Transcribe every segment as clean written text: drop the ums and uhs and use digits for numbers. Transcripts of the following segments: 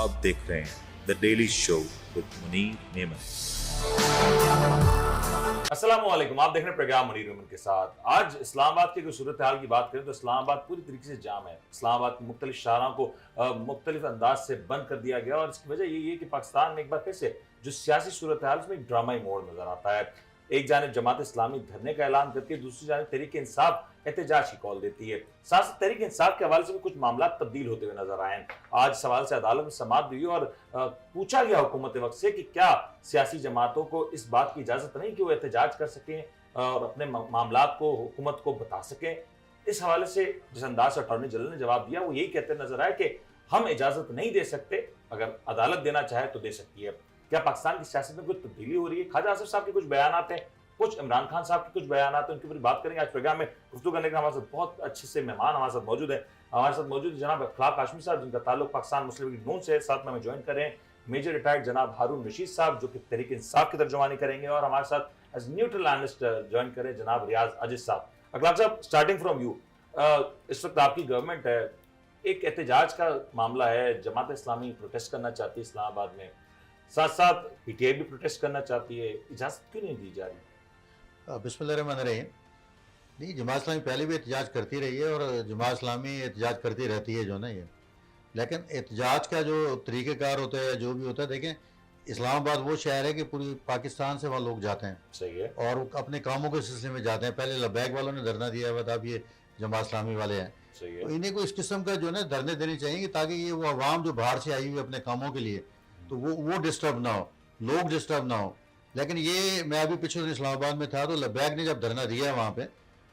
आप देख रहे हैं the daily show with Munir नेमत। अस्सलाम वालेकुम, आप देख रहे हैं प्रोग्राम मुनीर नेमत के साथ। आज इस्लामाबाद की अगर सूरत हाल की बात करें तो इस्लामाबाद पूरी तरीके से जाम है। इस्लामाबाद की मुख्तलिफ शाहराओं को मुख्तलिफ अंदाज से बंद कर दिया गया और इसकी वजह यही है कि पाकिस्तान में एक बार फिर से जो सियासी सूरत हाल उसमें एक ड्रामाई मोड़ नजर आता है। एक जानिब जमात इस्लामी धरने का ऐलान करती है, दूसरी जानिब तहरीक इंसाफ एहतजाज की कॉल देती है। साथ साथ तहरीक इंसाफ के हवाले से भी कुछ मामला तब्दील होते हुए नजर आए हैं। आज सवाल से अदालत में समाअत हुई और पूछा गया हुकूमत वक्त से कि क्या सियासी जमातों को इस बात की इजाजत नहीं कि वो एहतजाज कर सकें और अपने मामला को हुकूमत को बता सकें। इस हवाले से जिस अंदाज से अटॉर्नी जनरल ने जवाब दिया वो यही कहते नजर आए कि हम इजाजत नहीं दे सकते, अगर अदालत देना चाहे तो दे सकती है। क्या पाकिस्तान की सियासत में कुछ तब्दीली हो रही है? ख्वाजा आसिफ साहब के कुछ बयान हैं, कुछ इमरान खान साहब के कुछ बयान हैं, उनके ऊपर बात करेंगे। आज प्रोग्राम में गुफ्तगू करने के हमारे साथ बहुत अच्छे से मेहमान हमारे साथ मौजूद है। हमारे साथ मौजूद जनाब अखलाक हाशमी साहब जिनका ताल्लुक पाकिस्तान मुस्लिम लीग नून से, साथ में हमें ज्वाइन कर रहे हैं मेजर रिटायर्ड जनाब हारून रशीद साहब जो कि तहरीक इंसाफ की तर्जुमानी करेंगे, और हमारे साथ एज न्यूट्रल एनालिस्ट ज्वाइन करें जनाब रियाज अजीज साहब। अखलाक साहब, स्टार्टिंग फ्रॉम यू, इस वक्त आपकी गवर्नमेंट है, एक एहतजाज का मामला है, जमात इस्लामी प्रोटेस्ट करना चाहती है इस्लामाबाद में, साथ साथ पीटीआई भी प्रोटेस्ट करना चाहती है, इजाजत क्यों नहीं दी जा रही? बिस्मिल्लाहिर्रहमानिर्रहीम। नहीं, जमात इस्लामी पहले भी एहतजाज करती रही है और जमात इस्लामी एहतजाज करती रहती है जो ना ये, लेकिन एहतजाज का जो तरीक़ेकार होता है जो भी होता है, देखें इस्लामाबाद वो शहर है कि पूरी पाकिस्तान से वहाँ लोग जाते हैं। सही है। और वो अपने कामों के सिलसिले में जाते हैं। पहले लबैक वालों ने धरना दिया हुआ था, अब ये जमात इस्लामी वाले हैं। सही है। तो इन्हें को इस किस्म का जो है ना धरने देने चाहिए ताकि ये वो आवाम जो बाहर से आई हुई अपने कामों के लिए तो वो डिस्टर्ब ना हो, लोग डिस्टर्ब ना हो। लेकिन ये मैं अभी पिछले दिन इस्लामाबाद में था तो लबैक ने जब धरना दिया वहाँ पे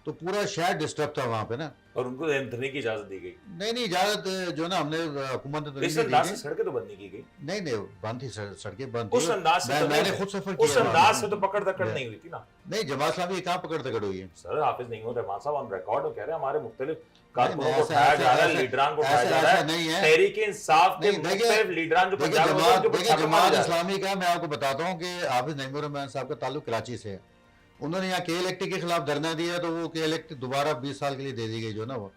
तो पूरा शहर डिस्टर्ब था वहाँ पे ना, और उनको धरने की इजाजत दी गई? नहीं इजाजत जो ना हमने हुकूमत ने तो इस अंदाज से सड़कें तो बंद नहीं की गई? नहीं बंद थी, सड़कें बंद थी। उस अंदाज से मैंने खुद सफर किया, उस अंदाज से तो पकड़ दकड़ मैं- नहीं हुई थी ना। नहीं, जमात इस्लामी कहाँ पकड़ दकड़ हुई है? सर हाफिज नहीं हो रहमान साहब ऑन रिकॉर्ड कह रहे हैं हमारे मुख्तलिफ नहीं, कारकुनों को उठाया जा रहा है, लीडरान को उठाया जा रहा है, नहीं है। तहरीक इंसाफ के नहीं, मुख्तलिफ लीडरान जो देखिए पंजाब में हैं, उनके ऊपर छापे मारे जमात जा रहे हैं। इस्लामी का मैं आपको बताता हूँ कि हाफिज नईमुर रहमान साहब का ताल्लुक कराची से है। उन्होंने यहाँ के इलेक्ट्री के खिलाफ धरना दिया तो वो के इलेक्ट्री दोबारा 20 साल के लिए दे दी गई जो ना, वो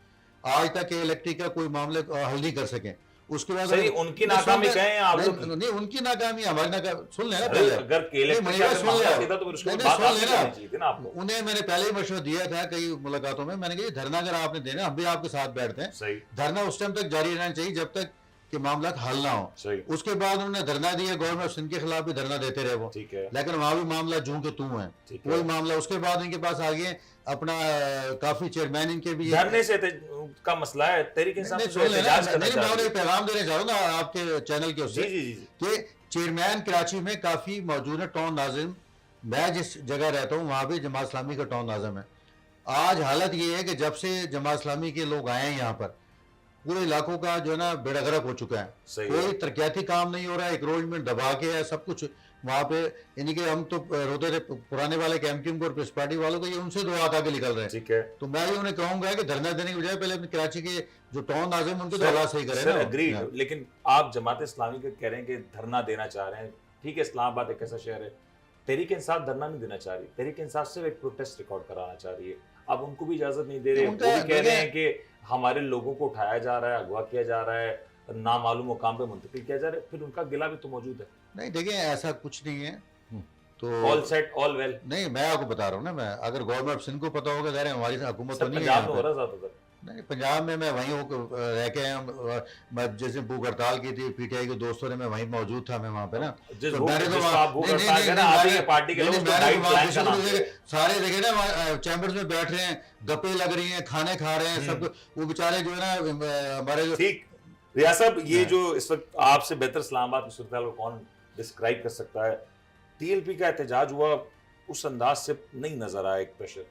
आज तक के इलेक्ट्री का कोई मामले हल नहीं कर सके। उसके बाद सही उनकी नाकामी कहें आप लोग? नहीं, उनकी नाकामी हमारी नाकामी सुन लेना अरे, पहले। अगर के इलेक्ट्री का सुन मामला ले सीधा तो फिर उसको नहीं, बात सुन आपसे लेना। करनी चाहिए थी ना आपको। उन्हें मैंने पहले ही मशवरा दिया था कई मुलाकातों में, मैंने कहा धरना अगर आपने देना हम भी आपके साथ बैठते हैं। सही। धरना उस टाइम तक जारी रहना चाहिए जब तक कि मामला हल ना हो। सही। उसके बाद उन्होंने धरना दिया, गवर्नमेंट सिंध के खिलाफ भी धरना देते रहे वो, ठीक है। लेकिन वहां भी मामला जूं के तू है, ठीक है। वही मामला। उसके बाद इनके पास आ गए अपना काफी चेयरमैन इनके भी धरने से का मसला है, तहरीक इंसाफ से एहतजाज करना चाह रही मैं है। पैगाम देना चाह रहा हूँ ना आपके चैनल के उससे जी जी जी। कि चेयरमैन कराची में काफी मौजूद है, टाउन नाजिम। मैं जिस जगह रहता हूँ वहां भी जमात इस्लामी का टाउन नाजिम है। आज हालत ये है कि जब से जमात इस्लामी के लोग आए हैं यहाँ पर पूरे इलाकों का जो है ना बेड़गरक हो चुका है। कोई तरक्याती काम नहीं हो रहा है, एनक्रोचमेंट दबा के है सब कुछ वहाँ पे। यानी कि हम तो रोते थे पुराने वाले कैंपिंग को और पीस पार्टी वालों को, ये उनसे दुआ आके निकल रहे हैं। ठीक है। तो मैं ये उन्हें कहूंगा कि धरना देने की बजाय पहले अपने कराची के जो टाउन नाजिम उनके तो हालात सही करें ना। एग्रीड, लेकिन आप जमात इस्लामी के कह रहे हैं कि धरना देना चाह रहे हैं, ठीक है, इस्लामाबाद एक ऐसा शहर है, तहरीक इंसाफ धरना नहीं देना चाह रही, तहरीक इंसाफ सिर्फ एक प्रोटेस्ट रिकॉर्ड कराना चाह रही है। अब उनको भी इजाजत नहीं दे रहे, वो भी कह रहे हैं कि हमारे लोगों को उठाया जा रहा है, अगवा किया जा रहा है, नामालूम मुकाम पे मुंतकिल किया जा रहा है, फिर उनका गिला भी तो मौजूद है। नहीं देखिए ऐसा कुछ नहीं है। तो ऑल सेट ऑल वेल नहीं, मैं आपको बता रहा हूँ ना, मैं अगर गवर्नमेंट सिंध को पता होगा ज़ाहिर है हमारी हुकूमत तो नहीं है पंजाब में हो रहा ज्यादातर। नहीं, पंजाब में मैं वहीं रह के आया। मैं जैसे भूख हड़ताल की थी पीटीआई के दोस्तों ने, मैं वहीं मौजूद था मैं वहाँ पे ना। तो मैंने तो सारे देखे ना चैम्बर्स में बैठ रहे हैं, गप्पे लग रही हैं, खाने खा रहे हैं सब, वो बेचारे जो है ना हमारे जो। ठीक रियाज साहब, ये जो इस वक्त आपसे बेहतर इस्लामाबाद की सूरत हाल को कौन डिस्क्राइब कर सकता है? टीएलपी का एहतजाज हुआ, उस अंदाज से नहीं नजर आया एक प्रेशर,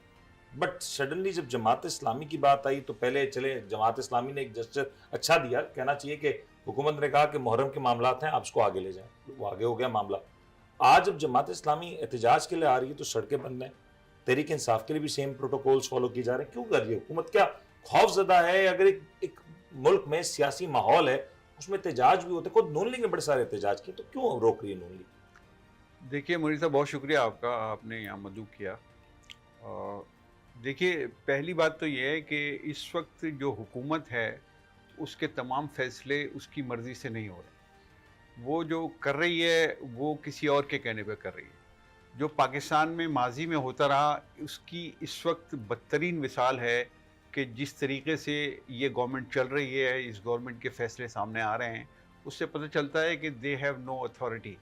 बट सडनली जब जमात इस्लामी की बात आई तो पहले चले जमात इस्लामी ने एक जेस्चर अच्छा दिया, कहना चाहिए कि हुकूमत ने कहा कि मुहर्रम के मामला हैं आप उसको आगे ले जाएं, वो आगे हो गया मामला। आज जब जमात इस्लामी एहतजाज के लिए आ रही है तो सड़कें बंद हैं, तहरीक इंसाफ के लिए भी सेम प्रोटोकॉल्स फॉलो किए जा रहे हैं, क्यों कर रही है हुकूमत? क्या खौफजदा है? अगर एक मुल्क में सियासी माहौल है उसमें एहतजाज भी होते, खुद नून लीग ने बड़े सारे एहतजाज किए, तो क्यों रोक रही है नून लीग? देखिए मुनीर साहब, बहुत शुक्रिया आपका, आपने यहाँ मदऊ किया। देखिए पहली बात तो ये है कि इस वक्त जो हुकूमत है उसके तमाम फैसले उसकी मर्ज़ी से नहीं हो रहे। वो जो कर रही है वो किसी और के कहने पे कर रही है। जो पाकिस्तान में माजी में होता रहा उसकी इस वक्त बदतरीन मिसाल है कि जिस तरीके से ये गवर्नमेंट चल रही है, इस गवर्नमेंट के फैसले सामने आ रहे हैं, उससे पता चलता है कि दे हैव नो अथॉरिटी।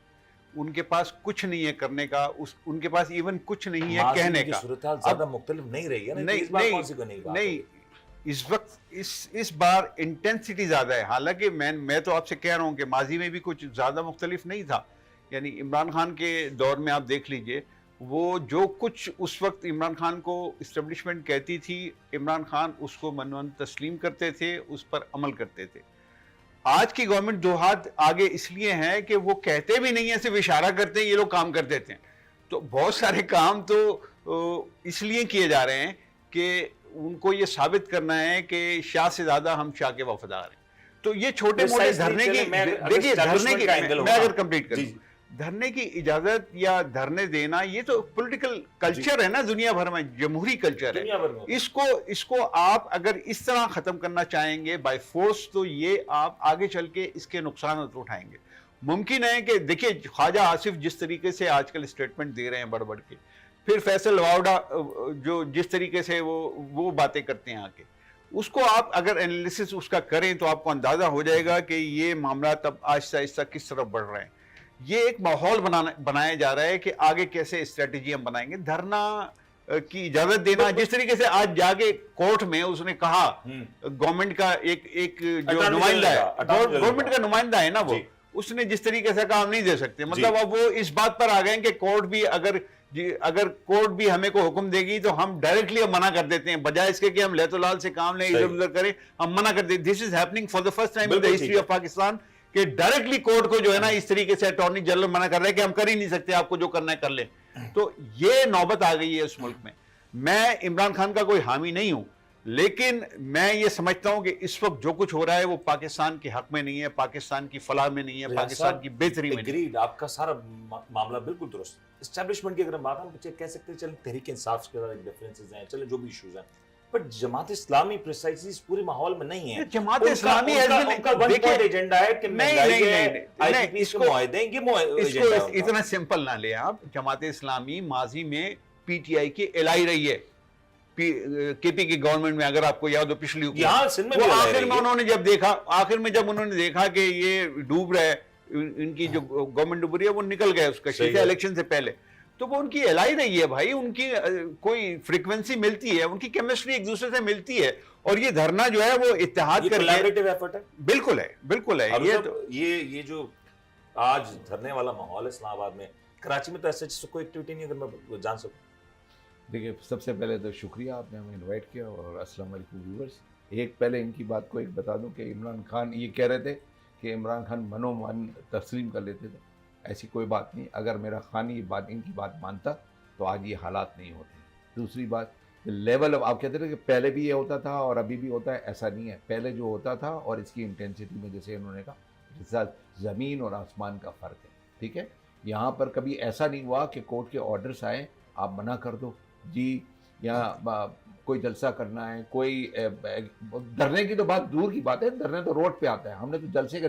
उनके पास कुछ नहीं है करने का, उनके पास इवन कुछ नहीं है कहने का। सूरत हाल ज्यादा मुख्तलिफ नहीं रही है ना, नहीं इस बार नहीं कौन सी को नहीं बात नहीं, इस वक्त इस बार इंटेंसिटी ज़्यादा है। हालांकि मैं तो आपसे कह रहा हूँ कि माजी में भी कुछ ज़्यादा मुख्तलिफ नहीं था। यानी इमरान खान के दौर में आप देख लीजिए, वो जो कुछ उस वक्त इमरान खान को इस्टेब्लिशमेंट कहती थी, इमरान खान उसको मनवन तस्लीम करते थे, उस पर अमल करते थे। आज की गवर्नमेंट दो हाथ आगे इसलिए है कि वो कहते भी नहीं है, सिर्फ इशारा करते हैं, ये लोग काम कर देते हैं। तो बहुत सारे काम तो इसलिए किए जा रहे हैं कि उनको ये साबित करना है कि शाह से ज्यादा हम शाह के वफादार हैं। तो ये छोटे मोटे धरने की, देखिए धरने की, मैं अगर कंप्लीट करूं, धरने की इजाजत या धरने देना ये तो पॉलिटिकल कल्चर है ना, दुनिया भर में जमहूरी कल्चर है। इसको आप अगर इस तरह खत्म करना चाहेंगे बाय फोर्स, तो ये आप आगे चल के इसके नुकसान उठाएंगे। मुमकिन है कि देखिए ख्वाजा आसिफ जिस तरीके से आजकल स्टेटमेंट दे रहे हैं बढ़ बढ़ के, फिर फैसल वावडा जो जिस तरीके से वो बातें करते हैं आके, उसको आप अगर एनालिसिस उसका करें तो आपको अंदाजा हो जाएगा कि ये मामला तब आहिस्ता आहिस्ता किस तरफ बढ़ रहे हैं। ये एक माहौल बनाया जा रहा है कि आगे कैसे स्ट्रेटेजी हम बनाएंगे। धरना की इजाजत देना, जिस तरीके से आज जाके कोर्ट में उसने कहा, गवर्नमेंट का एक जो नुमाइंदा है, गवर्नमेंट का नुमाइंदा है ना, वो उसने जिस तरीके से कहा हम नहीं दे सकते, मतलब अब वो इस बात पर आ गए कि कोर्ट भी अगर कोर्ट भी हमें को हुक्म देगी तो हम डायरेक्टली हम मना कर देते हैं, बजाय इसके कि हम लहतुलाल से काम लें, इधर उधर करें, हम मना कर देते। This is happening for the first time in the history of Pakistan कि डायरेक्टली कोर्ट को जो है ना इस तरीके से अटॉर्नी जनरल मना कर रहे हैं कि हम कर ही नहीं सकते, आपको जो करना है कर लें। तो ये नौबत आ गई है उस मुल्क में। मैं इमरान खान का कोई हामी नहीं हूं, लेकिन मैं ये समझता हूं कि इस वक्त जो कुछ हो रहा है वो पाकिस्तान के हक में नहीं है, पाकिस्तान की फलाह में नहीं है, पाकिस्तान की बेहतरी में नहीं है। आपका सारा मामला बिल्कुल दुरुस्त। एस्टैब्लिशमेंट की अगर हम बात हम कह सकते हैं, चलें तहरीक इंसाफ के साथ डिफरेंसेस हैं, चलें जो भी इश्यूज हैं, बट जमात इस्लामी प्रिसाइसली इस पूरे माहौल में नहीं है। जमात इस्लामी उनका वन पॉइंट एजेंडा है कि इसको इतना सिंपल ना ले आप। जमात इस्लामी माजी में पीटीआई की एलाई रही है, केपी की गवर्नमेंट में, अगर आपको याद हो पिछली आखिर में उन्होंने जब देखा, आखिर में जब उन्होंने देखा कि ये डूब रहा है, इनकी जो गवर्नमेंट डूब रही है, वो निकल गए उसका शीशा इलेक्शन से पहले। तो वो उनकी एलाई रही है भाई, उनकी कोई फ्रीक्वेंसी मिलती है, उनकी केमिस्ट्री एक दूसरे से मिलती है, और ये धरना जो है वो इत्तेहाद करके कोलैबोरेटिव एफर्ट है। बिल्कुल है, बिल्कुल है। ये जो आज धरने वाला माहौल है इस्लामाबाद में, कराची में तो ऐसे कोई एक्टिविटी नहीं, अगर मैं जान सकूं। देखिए, सबसे पहले तो शुक्रिया आपने हमें इनवाइट किया, और अस्सलाम वालेकुम व्यूअर्स। एक पहले इनकी बात को एक बता दूं कि इमरान खान ये कह रहे थे कि इमरान खान मनोमान तस्लीम कर लेते थे। ऐसी कोई बात नहीं। अगर मेरा खान ये बात, इनकी बात मानता तो आज ये हालात नहीं होते। दूसरी बात, लेवल अब आप कहते थे कि पहले भी ये होता था और अभी भी होता है, ऐसा नहीं है। पहले जो होता था और इसकी इंटेंसिटी में, जैसे इन्होंने कहा, ज़मीन और आसमान का फ़र्क है। ठीक है, यहाँ पर कभी ऐसा नहीं हुआ कि कोर्ट के ऑर्डर्स आए आप मना कर दो जी, यहाँ कोई जलसा करना है, कोई धरने की तो बात दूर की बात है, धरने तो रोड पे आता है। हमने तो जलसे का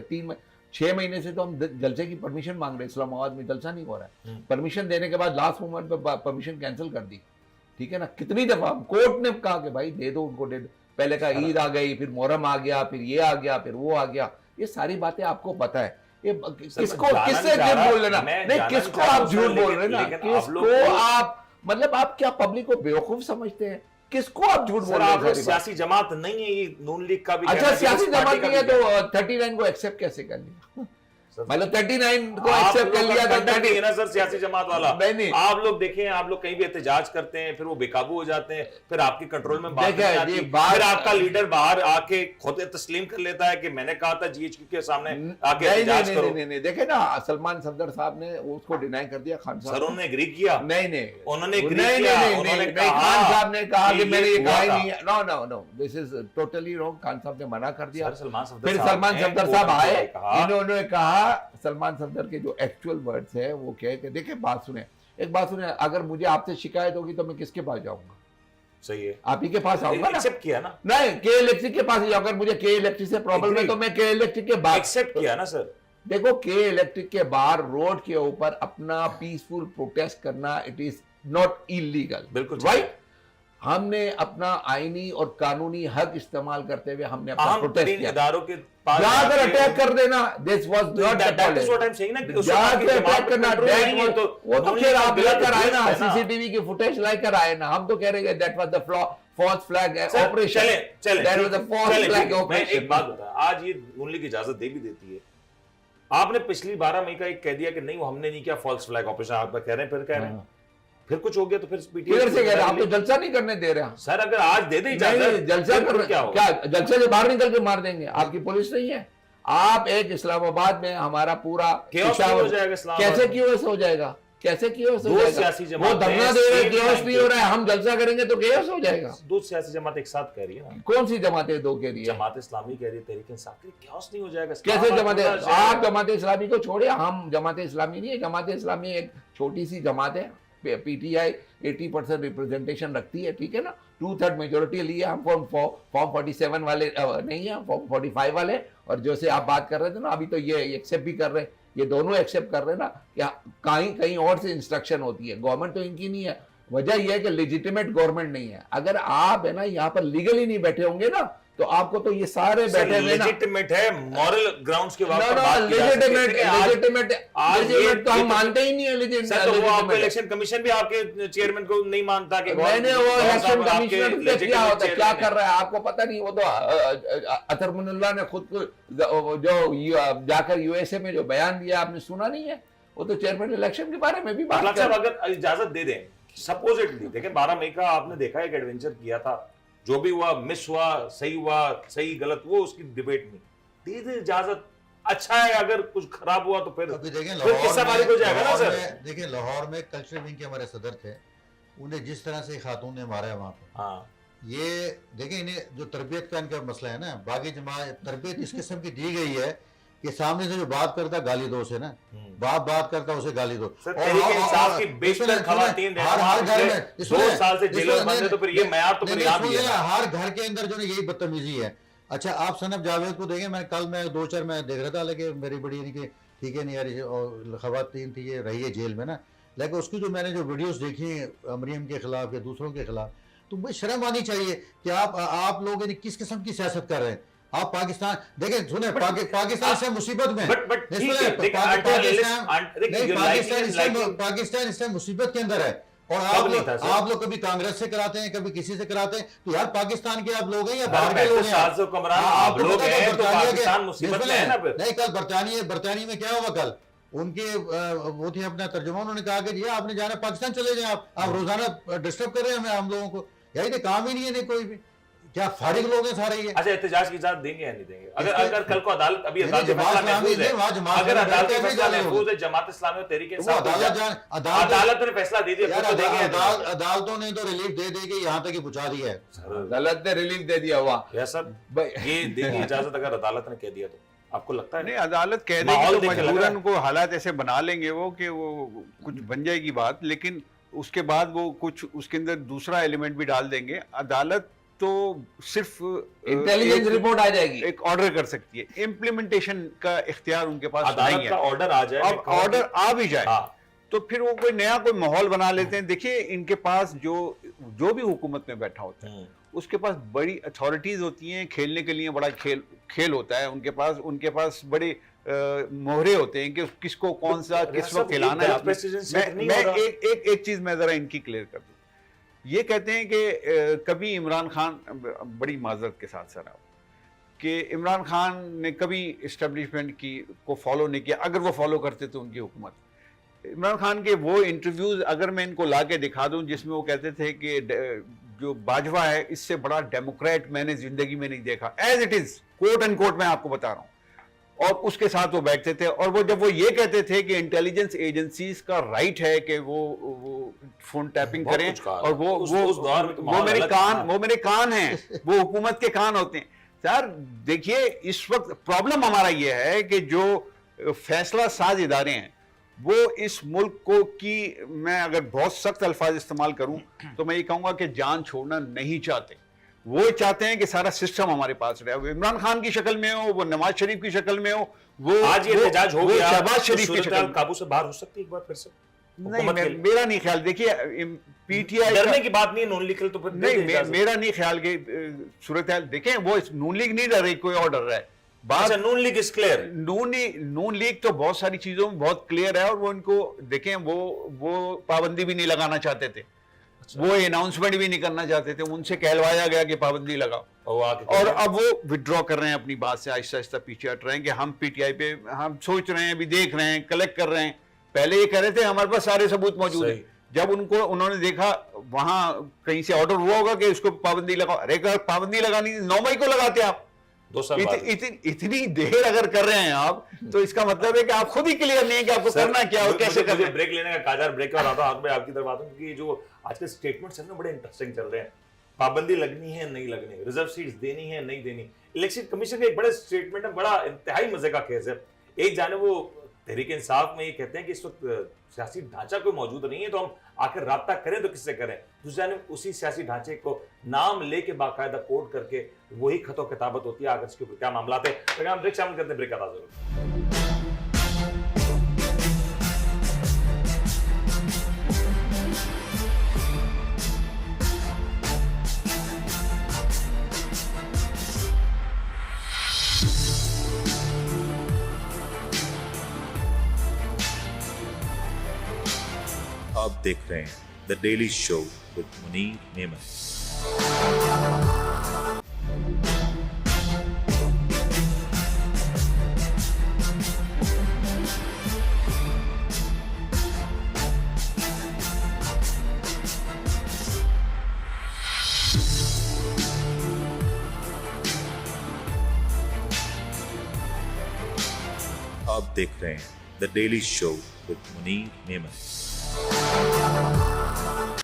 6 महीने से तो हम जलसे की परमिशन मांग रहे हैं। इस्लामाबाद में जलसा नहीं हो रहा है, परमिशन देने के बाद लास्ट मोमेंट पे परमिशन कैंसिल कर दी। ठीक है ना, कितनी दफा कोर्ट ने कहा कि भाई दे दो उनको, दे दो। पहले का ईद आ गई, फिर मुहर्रम आ गया, फिर ये आ गया, फिर वो आ गया। ये सारी बातें आपको पता है। ये किससे झूठ बोल रहे ना, नहीं किसको आप झूठ बोल रहे ना, किसको आप, मतलब आप क्या पब्लिक को बेवकूफ समझते हैं? किसको आप झूठ बोल रहे हैं? सियासी जमात नहीं है ये, नून लीग का भी। अच्छा, सियासी जमात नहीं है तो 39 को एक्सेप्ट कैसे कर लिया? मतलब 39 को एक्सेप्ट कर लिया तो ना सर, सियासी जमात वाला नहीं। आप लोग देखें, आप लोग कहीं भी एहतजाज करते हैं, फिर वो बेकाबू हो जाते हैं, फिर आपके कंट्रोल में बात नहीं आती, फिर आपका लीडर बाहर आके खुद तस्लीम कर लेता है कि मैंने कहा था जीएचक्यू के सामने आके एहतजाज करो। नहीं, देखे ना, सलमान सफदर साहब ने उसको डिनाई कर दिया, खान साहब। सर उन्होंने एग्री किया? नहीं, उन्होंने एग्री किया। खान साहब ने कहा कि मैंने ये कहा ही नहीं है। No, this is totally wrong. Khan sahab ने मना कर दिया। फिर सलमान सफदर साहब आए, इन्होंने कहा, सलमान सफदर के जो एक्चुअल वर्ड्स है वो कहे कि देखिए, बात सुने, एक बात सुने, अगर मुझे आपसे शिकायत होगी तो मैं किसके पास जाऊंगा? सही है, आप ही के पास आऊंगा ना। एक्सेप्ट किया ना? नहीं, के इलेक्ट्रिक के पास ही जाऊंगा। अगर मुझे के इलेक्ट्रिक से प्रॉब्लम है तो मैं के इलेक्ट्रिक के बाद एक्सेप्ट किया ना सर। देखो के इलेक्ट्रिक के बाहर रोड के ऊपर अपना पीसफुल प्रोटेस्ट करना इट इज नॉट इलीगल, बिल्कुल राइट। हमने अपना आईनी और कानूनी हक इस्तेमाल करते हुए हमने अपना अहम प्रोटेस्ट तरीन किया। इदारों के पास जाकर जाके- अटैक कर देना, this was not That is what I'm saying ना कि उस वक्त जाकर आपकी जमात अटैक पे करना, control that नहीं है, was- तो वो तो उन्होंने फिर आप गलत लेकर आए ना, दुरुस्त है ना। सीसीटीवी की फुटेज लेकर आए ना, हम तो कह रहे हैं that was the false flag sir, operation, चले चले दैट वाज द फॉल्स चले, फ्लैग मैं ऑपरेशन। एक बात बता, आज ये मूल्य की इजाजत दे भी देती है। आपने पिछली 12 मई का एक कह दिया कि नहीं वो हमने नहीं किया फॉल्स फ्लैग ऑपरेशन, आप कह रहे हैं, फिर कह रहे हैं फिर कुछ हो गया तो फिर किधर से कह रहे हैं? आप तो जलसा नहीं करने दे रहे हैं। सर अगर आज दे दे नहीं, इजाजत जलसा फिर कर क्या होगा? क्या जलसे से बाहर निकल के मार देंगे? आपकी पुलिस नहीं है। आप एक इस्लामाबाद में हमारा पूरा Chaos नहीं हो जाएगा इस्लामाबाद कैसे में? क्योस हो जाएगा? कैसे क्योस हो दो जाएगा? सियासी वो जमातें धरना दे रहे same केओस time नहीं पे- हो रहा है, हम जलसा करेंगे तो केओस हो जाएगा। दो सियासी जमात एक साथ कह रही है ना, कौन सी जमातें दो के लिए? जमात इस्लामी कह रही है, तहरीक इंसाफ कह रही है, chaos नहीं हो जाएगा। कैसे इस्लामाबाद जमातें? पूरा शहर- आप जमात इस्लामी को छोड़िए, हम जमात इस्लामी नहीं है। जमात इस्लामी एक छोटी सी जमात है, पीटीआई 80% रिप्रेजेंटेशन रखती है, ठीक है ना, 2/3 मेजोरिटी ली है। हम फॉर्म 47 वाले नहीं है, फॉर्म 45 वाले। और जो से आप बात कर रहे थे ना अभी, तो ये एक्सेप्ट भी कर रहे हैं, ये दोनों एक्सेप्ट कर रहे हैं ना कि कहीं कहीं और से इंस्ट्रक्शन होती है। गवर्नमेंट तो इनकी नहीं है। वजह यह है कि लेजिटिमेट गवर्नमेंट नहीं है। अगर आप है ना यहाँ पर लीगली नहीं बैठे होंगे ना, तो आपको तो ये सारे बैठे हुए ना लेजिटिमेट है, मॉरल ग्राउंड्स के No, बात no, बात की जा सकती है। लेकिन आज- आज legitimate तो ये हम मानते ही नहीं है सर, तो वो आपको legitimate। इलेक्शन कमीशन भी आपके चेयरमैन को नहीं मानता कि मैंने वो गौर इलेक्शन साहब आपके कमिश्नर से legitimate क्या होता है, क्या chairman हैं। कर रहा है आपको पता नहीं। वो तो अतरमुल्ला ने खुद को जो जाकर यूएसए में जो बयान दिया आपने सुना नहीं है? वो तो चेयरमैन इलेक्शन के बारे में भी बात मतलब कर साहब अगर इजाजत दे दें, सपोजिटली देखें 12 मई का आपने देखा एक एडवेंचर किया था, जो भी हुआ मिस हुआ, सही गलत, वो उसकी डिबेट नहीं, दे दे इजाजत। अच्छा है, अगर कुछ खराब हुआ तो फिर अभी देखें फिर किस्सा बारिक हो जाएगा ना लाहौर सर। में देखिए, लाहौर में कल्चरल विंग के हमारे सदर थे, उन्हें जिस तरह से खातून ने मारा है वहां पे, हाँ ये देखें, इन्हें जो तरबियत का इनका मसला है ना, बाकी जमात तरबियत इस किस्म की दी गई है कि सामने से जो बात करता गाली दो से ना, बात करता उसे गाली दो। सर, तहरीक इंसाफ की बेशतर खवातीन हर घर में 2 साल से जेलों में बंद है, तो फिर ये मैयार तो फिर यहाँ भी है ना। हर घर के अंदर जो है यही बदतमीजी है। अच्छा, आप सनब जावेद को देखें, मैं कल मैं 2-4 मैं देख रहा था, लेकिन मेरी बड़ी यानी कि ठीक है नहीं यार, और खवातीन थी, ये रही है जेल में ना, लेकिन उसकी जो मैंने जो वीडियोस देखी मरियम के खिलाफ या दूसरों के खिलाफ, तो मुझे शर्म आनी चाहिए कि आप लोग यानी किस किस्म की सियासत कर रहे हैं। आप पाकिस्तान देखें, सुने पाकिस्तान से मुसीबत में, बट नहीं, ठीक सुने, है, देखिए, पाकिस्तान इस टाइम मुसीबत के अंदर है। और आप लोग कभी कांग्रेस से कराते हैं, कभी किसी से कराते हैं, तो यार पाकिस्तान के आप लोग हैं या बाहर के लोग हैं? साल से हुक्मरान आप लोग हैं, तो पाकिस्तान मुसीबत में है ना फिर। नहीं, कल बरतानिया में क्या हुआ? कल उनके वो थे अपना तर्जुमा, उन्होंने कहा कि जी आपने जाना पाकिस्तान चले जाए, आप रोजाना डिस्टर्ब कर रहे हैं हम लोगों को, यही तो काम ही नहीं है, नहीं कोई भी, क्या फारिग लोग हैं सारे ये। अच्छा, एहतजाज की इजाजत देंगे या नहीं देंगे? अगर कल को अदालत अभी नहीं, अदालत का फैसला महफूज है, अगर अदालत का फैसला महफूज है, जमात इस्लामी और तहरीक इंसाफ अदालत ने फैसला दे दिया, फिर तो देंगे या नहीं? अदालतों ने तो रिलीफ दे के यहाँ तक ही पहुंचा दिया है। अदालत ने रिलीफ दे दिया हुआ। या सर, ये देगी इजाजत अगर अदालत ने कह दिया तो आपको लगता है? नहीं, अदालत कह माहौल देगी तो देख के लग रहा मजबूरन है। को हालात ऐसे बना लेंगे वो कि वो कुछ बन जाएगी बात, लेकिन उसके बाद वो कुछ उसके अंदर दूसरा एलिमेंट भी डाल देंगे। अदालत तो सिर्फ इंटेलिजेंस रिपोर्ट आ जाएगी, एक ऑर्डर कर सकती है, इम्प्लीमेंटेशन का इख्तियार उनके पास नहीं अदालत का है। ऑर्डर आ जाए, अब ऑर्डर आ भी जाए हाँ, तो फिर वो कोई नया कोई माहौल बना लेते हैं। देखिए, इनके पास जो भी हुकूमत में बैठा होता है, उसके पास बड़ी अथॉरिटीज होती हैं, खेलने के लिए बड़ा खेल होता है उनके पास बड़े मोहरे होते हैं कि किसको कौन सा किस वक्त खिलाना है। मैं एक चीज मैं जरा इनकी क्लियर कर दूं। ये कहते हैं कि कभी इमरान खान, बड़ी माजरत के साथ सर, कि इमरान खान ने कभी इस्टेब्लिशमेंट को फॉलो नहीं किया। अगर वो फॉलो करते तो उनकी हुकूमत, इमरान खान के वो इंटरव्यूज अगर मैं इनको ला के दिखा दूं जिसमें वो कहते थे कि जो बाजवा है इससे बड़ा डेमोक्रेट मैंने जिंदगी में नहीं देखा, as it is, quote and quote मैं आपको बता रहा हूं, और उसके साथ वो बैठते थे। और वो जब वो ये कहते थे कि इंटेलिजेंस एजेंसीज का राइट है कि वो फोन टैपिंग करें, और वो मेरे कान हैं, वो हुकूमत के कान होते हैं। सर देखिए, इस वक्त प्रॉब्लम हमारा ये है कि जो फैसला साज इदारे हैं वो इस मुल्क को की, मैं अगर बहुत सख्त अल्फाज इस्तेमाल करूं तो मैं ये कहूंगा कि जान छोड़ना नहीं चाहते। वो चाहते हैं कि सारा सिस्टम हमारे पास रहे, वो इमरान खान की शक्ल में हो, वो नवाज शरीफ की शक्ल में हो, वो आज ये एहतजाज हो वो गया शहबाज तो शरीफ की सूरत शक्ल हाल में। काबू से बाहर हो सकती है एक बार फिर से? नहीं, हुकूमत के लिए? मेरा नहीं ख्याल। देखिए पीटीआई डरने की बात नहीं है, नून लीग के लिए तो फिर दे नहीं, दे इजाजत। मेरा नहीं ख्याल कि सूरत हाल देखें, वो नून लीग नहीं डर रही, कोई और डर रहा है। बात अच्छा, Noon league is clear. Noon league तो बहुत सारी चीजों में बहुत क्लियर है, और वो इनको देखें, वो पाबंदी भी नहीं लगाना चाहते थे, वो अनाउंसमेंट भी नहीं करना चाहते थे, उनसे कहलवाया गया कि पाबंदी लगाओ, और अब वो विड्रॉ कर रहे हैं अपनी बात से, आहिस्ता आहिस्ता पीछे हट रहे हैं कि हम पीटीआई पे हम सोच रहे हैं, अभी देख रहे हैं, कलेक्ट कर रहे हैं। पहले ये कह रहे थे हमारे पास सारे सबूत मौजूद है। जब उन्होंने देखा वहां कहीं से ऑर्डर हुआ होगा कि इसको पाबंदी लगाओ, अरे अगर पाबंदी लगानी 9 मई को लगाते आप, 2 साल बाद। इतनी देर अगर कर रहे हैं आप, तो इसका मतलब है कि आप खुद ही क्लियर नहीं है कि आपको करना क्या और कैसे करना है। ब्रेक लेने का काजार ब्रेक और आता हूं, मैं आपकी तरफ आता हूं, क्योंकि जो आज के स्टेटमेंट्स हैं ना बड़े इंटरेस्टिंग चल रहे हैं। पाबंदी लगनी है नहीं लगनी, रिजर्व सीट्स देनी है नहीं देनी, इलेक्शन कमीशन का एक बड़ा स्टेटमेंट है, बड़ा इंतहाई मजे का केस है। एक जाने वो तहरीक इंसाफ में ये कहते हैं कि इस वक्त सियासी ढांचा कोई मौजूद नहीं है, तो हम आखिर राब्ता करें तो किससे करें। दूसरी जानिब उसी सियासी ढांचे को नाम लेके बाकायदा कोड करके वही खतो किताबत होती है, आखिर इसके ऊपर क्या मामला है। प्रोग्राम ब्रेक शामिल करते हैं, ब्रेक आता जरूर। आप देख रहे हैं the daily show with Munir नेमत। आप देख रहे हैं the daily show with Munir नेमत।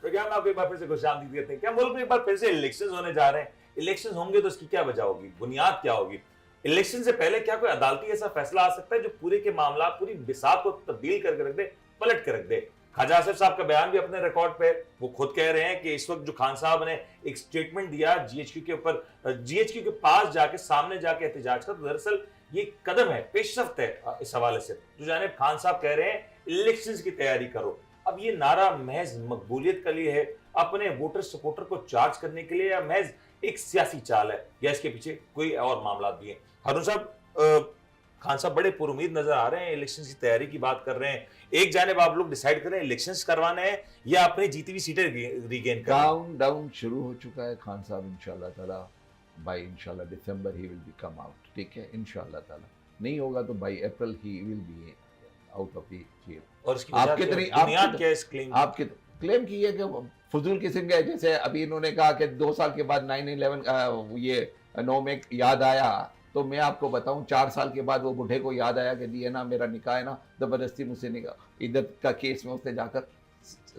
प्रोग्राम में आपको एक बार फिर से खुशामदीद कहते हैं। क्या मुल्क में एक बार फिर से इलेक्शंस होने जा रहे हैं? इलेक्शंस होंगे तो इसकी क्या वजह होगी, बुनियाद क्या होगी? इलेक्शन से पहले क्या कोई अदालती ऐसा फैसला आ सकता है जो पूरे के मामला, पूरी बिसात को तब्दील करके रख दे, पलट के रख दे? ख्वाजा आसिफ साहब का बयान भी अपने रिकॉर्ड पे, वो खुद कह रहे हैं कि इस वक्त जो खान साहब ने एक स्टेटमेंट दिया जीएचक्यू के ऊपर, जीएचक्यू के पास जाके सामने जाके एहतजाज का, तो दरअसल ये कदम है, पेशरफ्त है इस हवाले से। जो जानिब खान साहब कह रहे हैं इलेक्शंस की तैयारी करो, अब ये नारा महज मकबूलियत के लिए है, अपने वोटर सपोर्टर को चार्ज करने के लिए, या महज एक सियासी चाल है, या इसके पीछे कोई और मामला भी है? हारून साहब, खान साहब बड़े पुरुमीद नजर आ रहे हैं, इलेक्शन की तैयारी की बात कर रहे हैं। एक जानिब आप लोग डिसाइड करें इलेक्शंस करवाने हैं या अपनी जीती हुई सीटें रीगेन करना। काउंट डाउन शुरू हो चुका है। खान साहब इंशाल्लाह ताला बाय इंशाल्लाह December he will be come out, ठीक है, इंशाल्लाह ताला। नहीं होगा तो by April he will be out of the jail. और इसकी आपके बुनियाद क्या है इस क्लेम? आपके क्लेम की है कि फजूल किस्म का है। जैसे अभी इन्होंने कहा कि 2 साल के बाद 9/11 ये 9 में याद आया, तो मैं आपको बताऊं 4 साल के बाद वो बूढ़े को याद आया कि जी है ना, मेरा निकाह है ना, जबरदस्ती मुझसे निकाह इधर का केस में उसने जाकर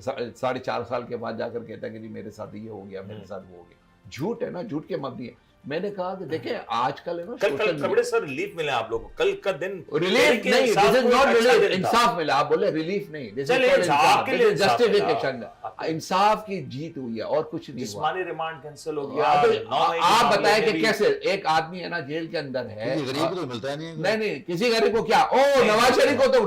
4.5 साल के बाद जाकर कहता है कि जी मेरे साथ ये हो गया, मेरे साथ वो हो गया। झूठ है ना, झूठ के मबनी है। मैंने कहा कि देखें आजकल है ना, कल बड़े सर रिलीफ मिले आप लोगों को, कल का दिन रिलीफ नहीं, दिस इज नॉट रिलीफ, इंसाफ मिला। आप बोले रिलीफ नहीं, दिस इज जस्टिफिकेशन, इंसाफ की जीत हुई है और कुछ नहीं हुआ। जिस्मानी रिमांड कैंसिल हो गया। आप बताएं कि कैसे एक आदमी है ना जेल के अंदर है, गरीब को मिलता नहीं है। नहीं किसी गरीब को क्या, ओ नवाज शरीफ को तो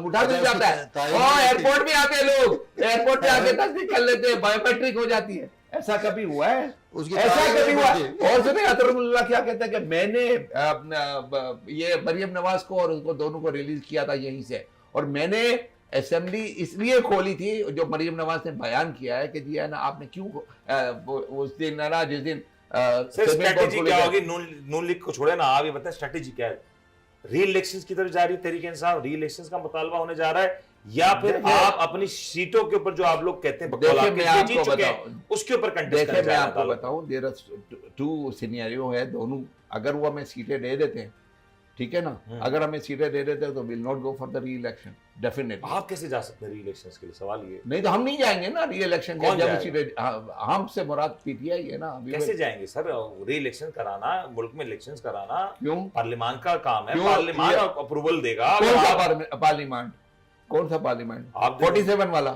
उठा दिया जाता है, ओ एयरपोर्ट में आते हैं लोग, एयरपोर्ट पे आके तस्दीक कर लेते हैं, बायोमेट्रिक हो जाती है। ऐसा कभी हुआ है? ऐसा कभी हुआ? और सुनिए अतरुल्लाह क्या कहता है कि मैंने ये मरियम नवाज को और उसको दोनों को रिलीज किया था यहीं से, और मैंने असेंबली इसलिए खोली थी, जो मरियम नवाज ने बयान किया है कि जी है ना, आपने क्यों उस दिन ना, जिस दिन स्ट्रेटेजी क्या होगी? नून लीग को छोड़े ना, आप ये बताएं स्ट्रेटेजी क्या है? री इलेक्शंस की तरफ जा रही है तहरीक इंसाफ, री इलेक्शंस का मुतालबा होने जा रहा है, या फिर आप अपनी सीटों के ऊपर जो आप लोग कहते हैं जीत चुके हैं उसके ऊपर कंटेस्ट करना? मैं आपको बताऊं, देयर आर 2 सिनेरियो है, दोनों अगर वो हमें सीटें दे देते हैं, ठीक है ना, अगर हमें सीटें दे देते हैं तो will not go for the री इलेक्शन डेफिनेटली। आप कैसे जा सकते हैं री इलेक्शंस के लिए? सवाल ये नहीं तो हम नहीं जाएंगे ना री इलेक्शन के, जब सीटें हमसे मुराद पीटीआई है ना। कैसे जाएंगे सर? री इलेक्शन कराना, मुल्क में इलेक्शंस कराना क्यों? पार्लियामान का काम है, पार्लियामान अप्रूवल देगा। कौन सा पार्लियामान? कौन सा पार्लियामेंट? 47 वाला?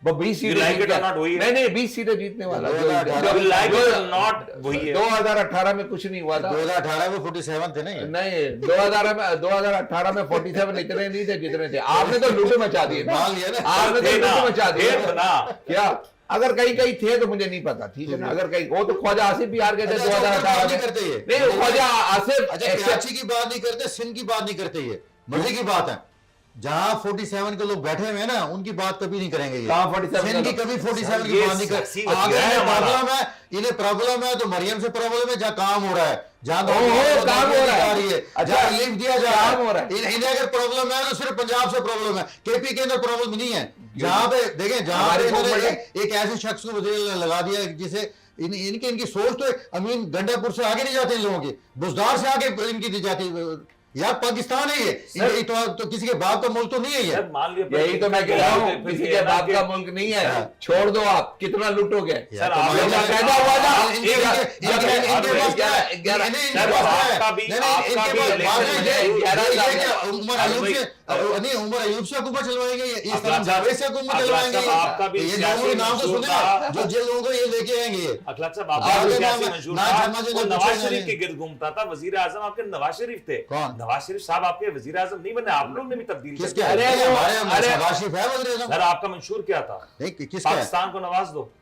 वो 20 You सीटें like जीत it or गया। not, वही है। नहीं नहीं 20 सीटें जीतने वाला। 2018 You like it or not, वही है। 2018 में कुछ नहीं हुआ था। 2018 में 47 थे नहीं? नहीं 2018 में 47 इतने नहीं थे जितने थे। आपने तो लूट मचा दिए ना, मान लिया ना। आपने तो थे ना, लूट मचा दिए थे ना। क्या? अगर कहीं कहीं थे तो मुझे नहीं पता, ठीक है ना। अगर कहीं वो तो ख्वाजा आसिफ भी हार गए थे अच्छा, 2018 नहीं में। करते ये। नहीं ख्वाजा आसिफ अच्छा, कराची की बात नहीं करते, सिंध की बात नहीं करते, ये मजे की बात है। जहां 47 के लोग बैठे हुए हैं ना, उनकी बात कभी नहीं करेंगे ये। कहाँ 47 सिंध की का? कभी 47 की ये बात नहीं सियासी करते। आगे वजीर है हमारा। प्रॉब्लम है, इन्हें प्रॉब्लम है तो मरियम से प्रॉब्लम है, जहाँ काम हो रहा है, जहाँ काम हो रहा है। अच्छा, अच्छा, रिलीफ दिया जा काम हो रहा है। इन्हें अगर प्रॉब्लम है तो सिर्फ पंजाब से प्रॉब्लम है, केपी के अंदर प्रॉब्लम नहीं है। जहाँ पे देखें, जहाँ हमारे पे इन्होंने गवर्नमेंट एक ऐसे शख्स को वजीर लगा दिया जिसे इनकी सोच तो अमीन गंडापुर से आगे नहीं जाते इन लोगों की, बुजदार से आगे इनकी दी जाती। यार पाकिस्तान है ये, तो किसी के बाप का मुल्क तो नहीं है ये। सर मान लिया, यही तो मैं कह रहा हूँ, फिर किसी ये के है ना बाप कि- का मुल्क नहीं है। छोड़ दो, आप कितना लूटोगे। सर तो आप हमारे लोग पास का पैदा हुआ था, इनके एक- पास एक- क्या है? सर, इनके पास क्या है? आपका भी नहीं, नहीं, इनके पास इलेक्शन ये में- क्या उमर अयूब से नहीं, उमर अयूब से हुकूमत चलवाएंगे, ये इस तरह जावेद से हुकूमत अखलाक चलवाएंगे। साहब, आपका भी ये सियासी लोगों के नाम तो सुने मंशूर था। जो जिन लोगों को ये लेके आएंगे ये। अखलाक साहब आप आपका लोग सियासी ना- मंशूर ना था, शर्मा जी वो ने नवाज पूछा शरीफ नहीं। के गिर्द घूमता था। वजीर आजम आपके नवाज शरीफ थे। कौन? नवाज शरीफ साहब आपके वजीर आजम नहीं बने, आप लोग ने भी तब्दील किसके? कर अरे दिया। वो- हमारे अरे- शहबाज शरीफ है वज़ीर आज़म? सर आपका मंशूर क्या था? नहीं, किसका है? पाकिस्तान को नवाज दो।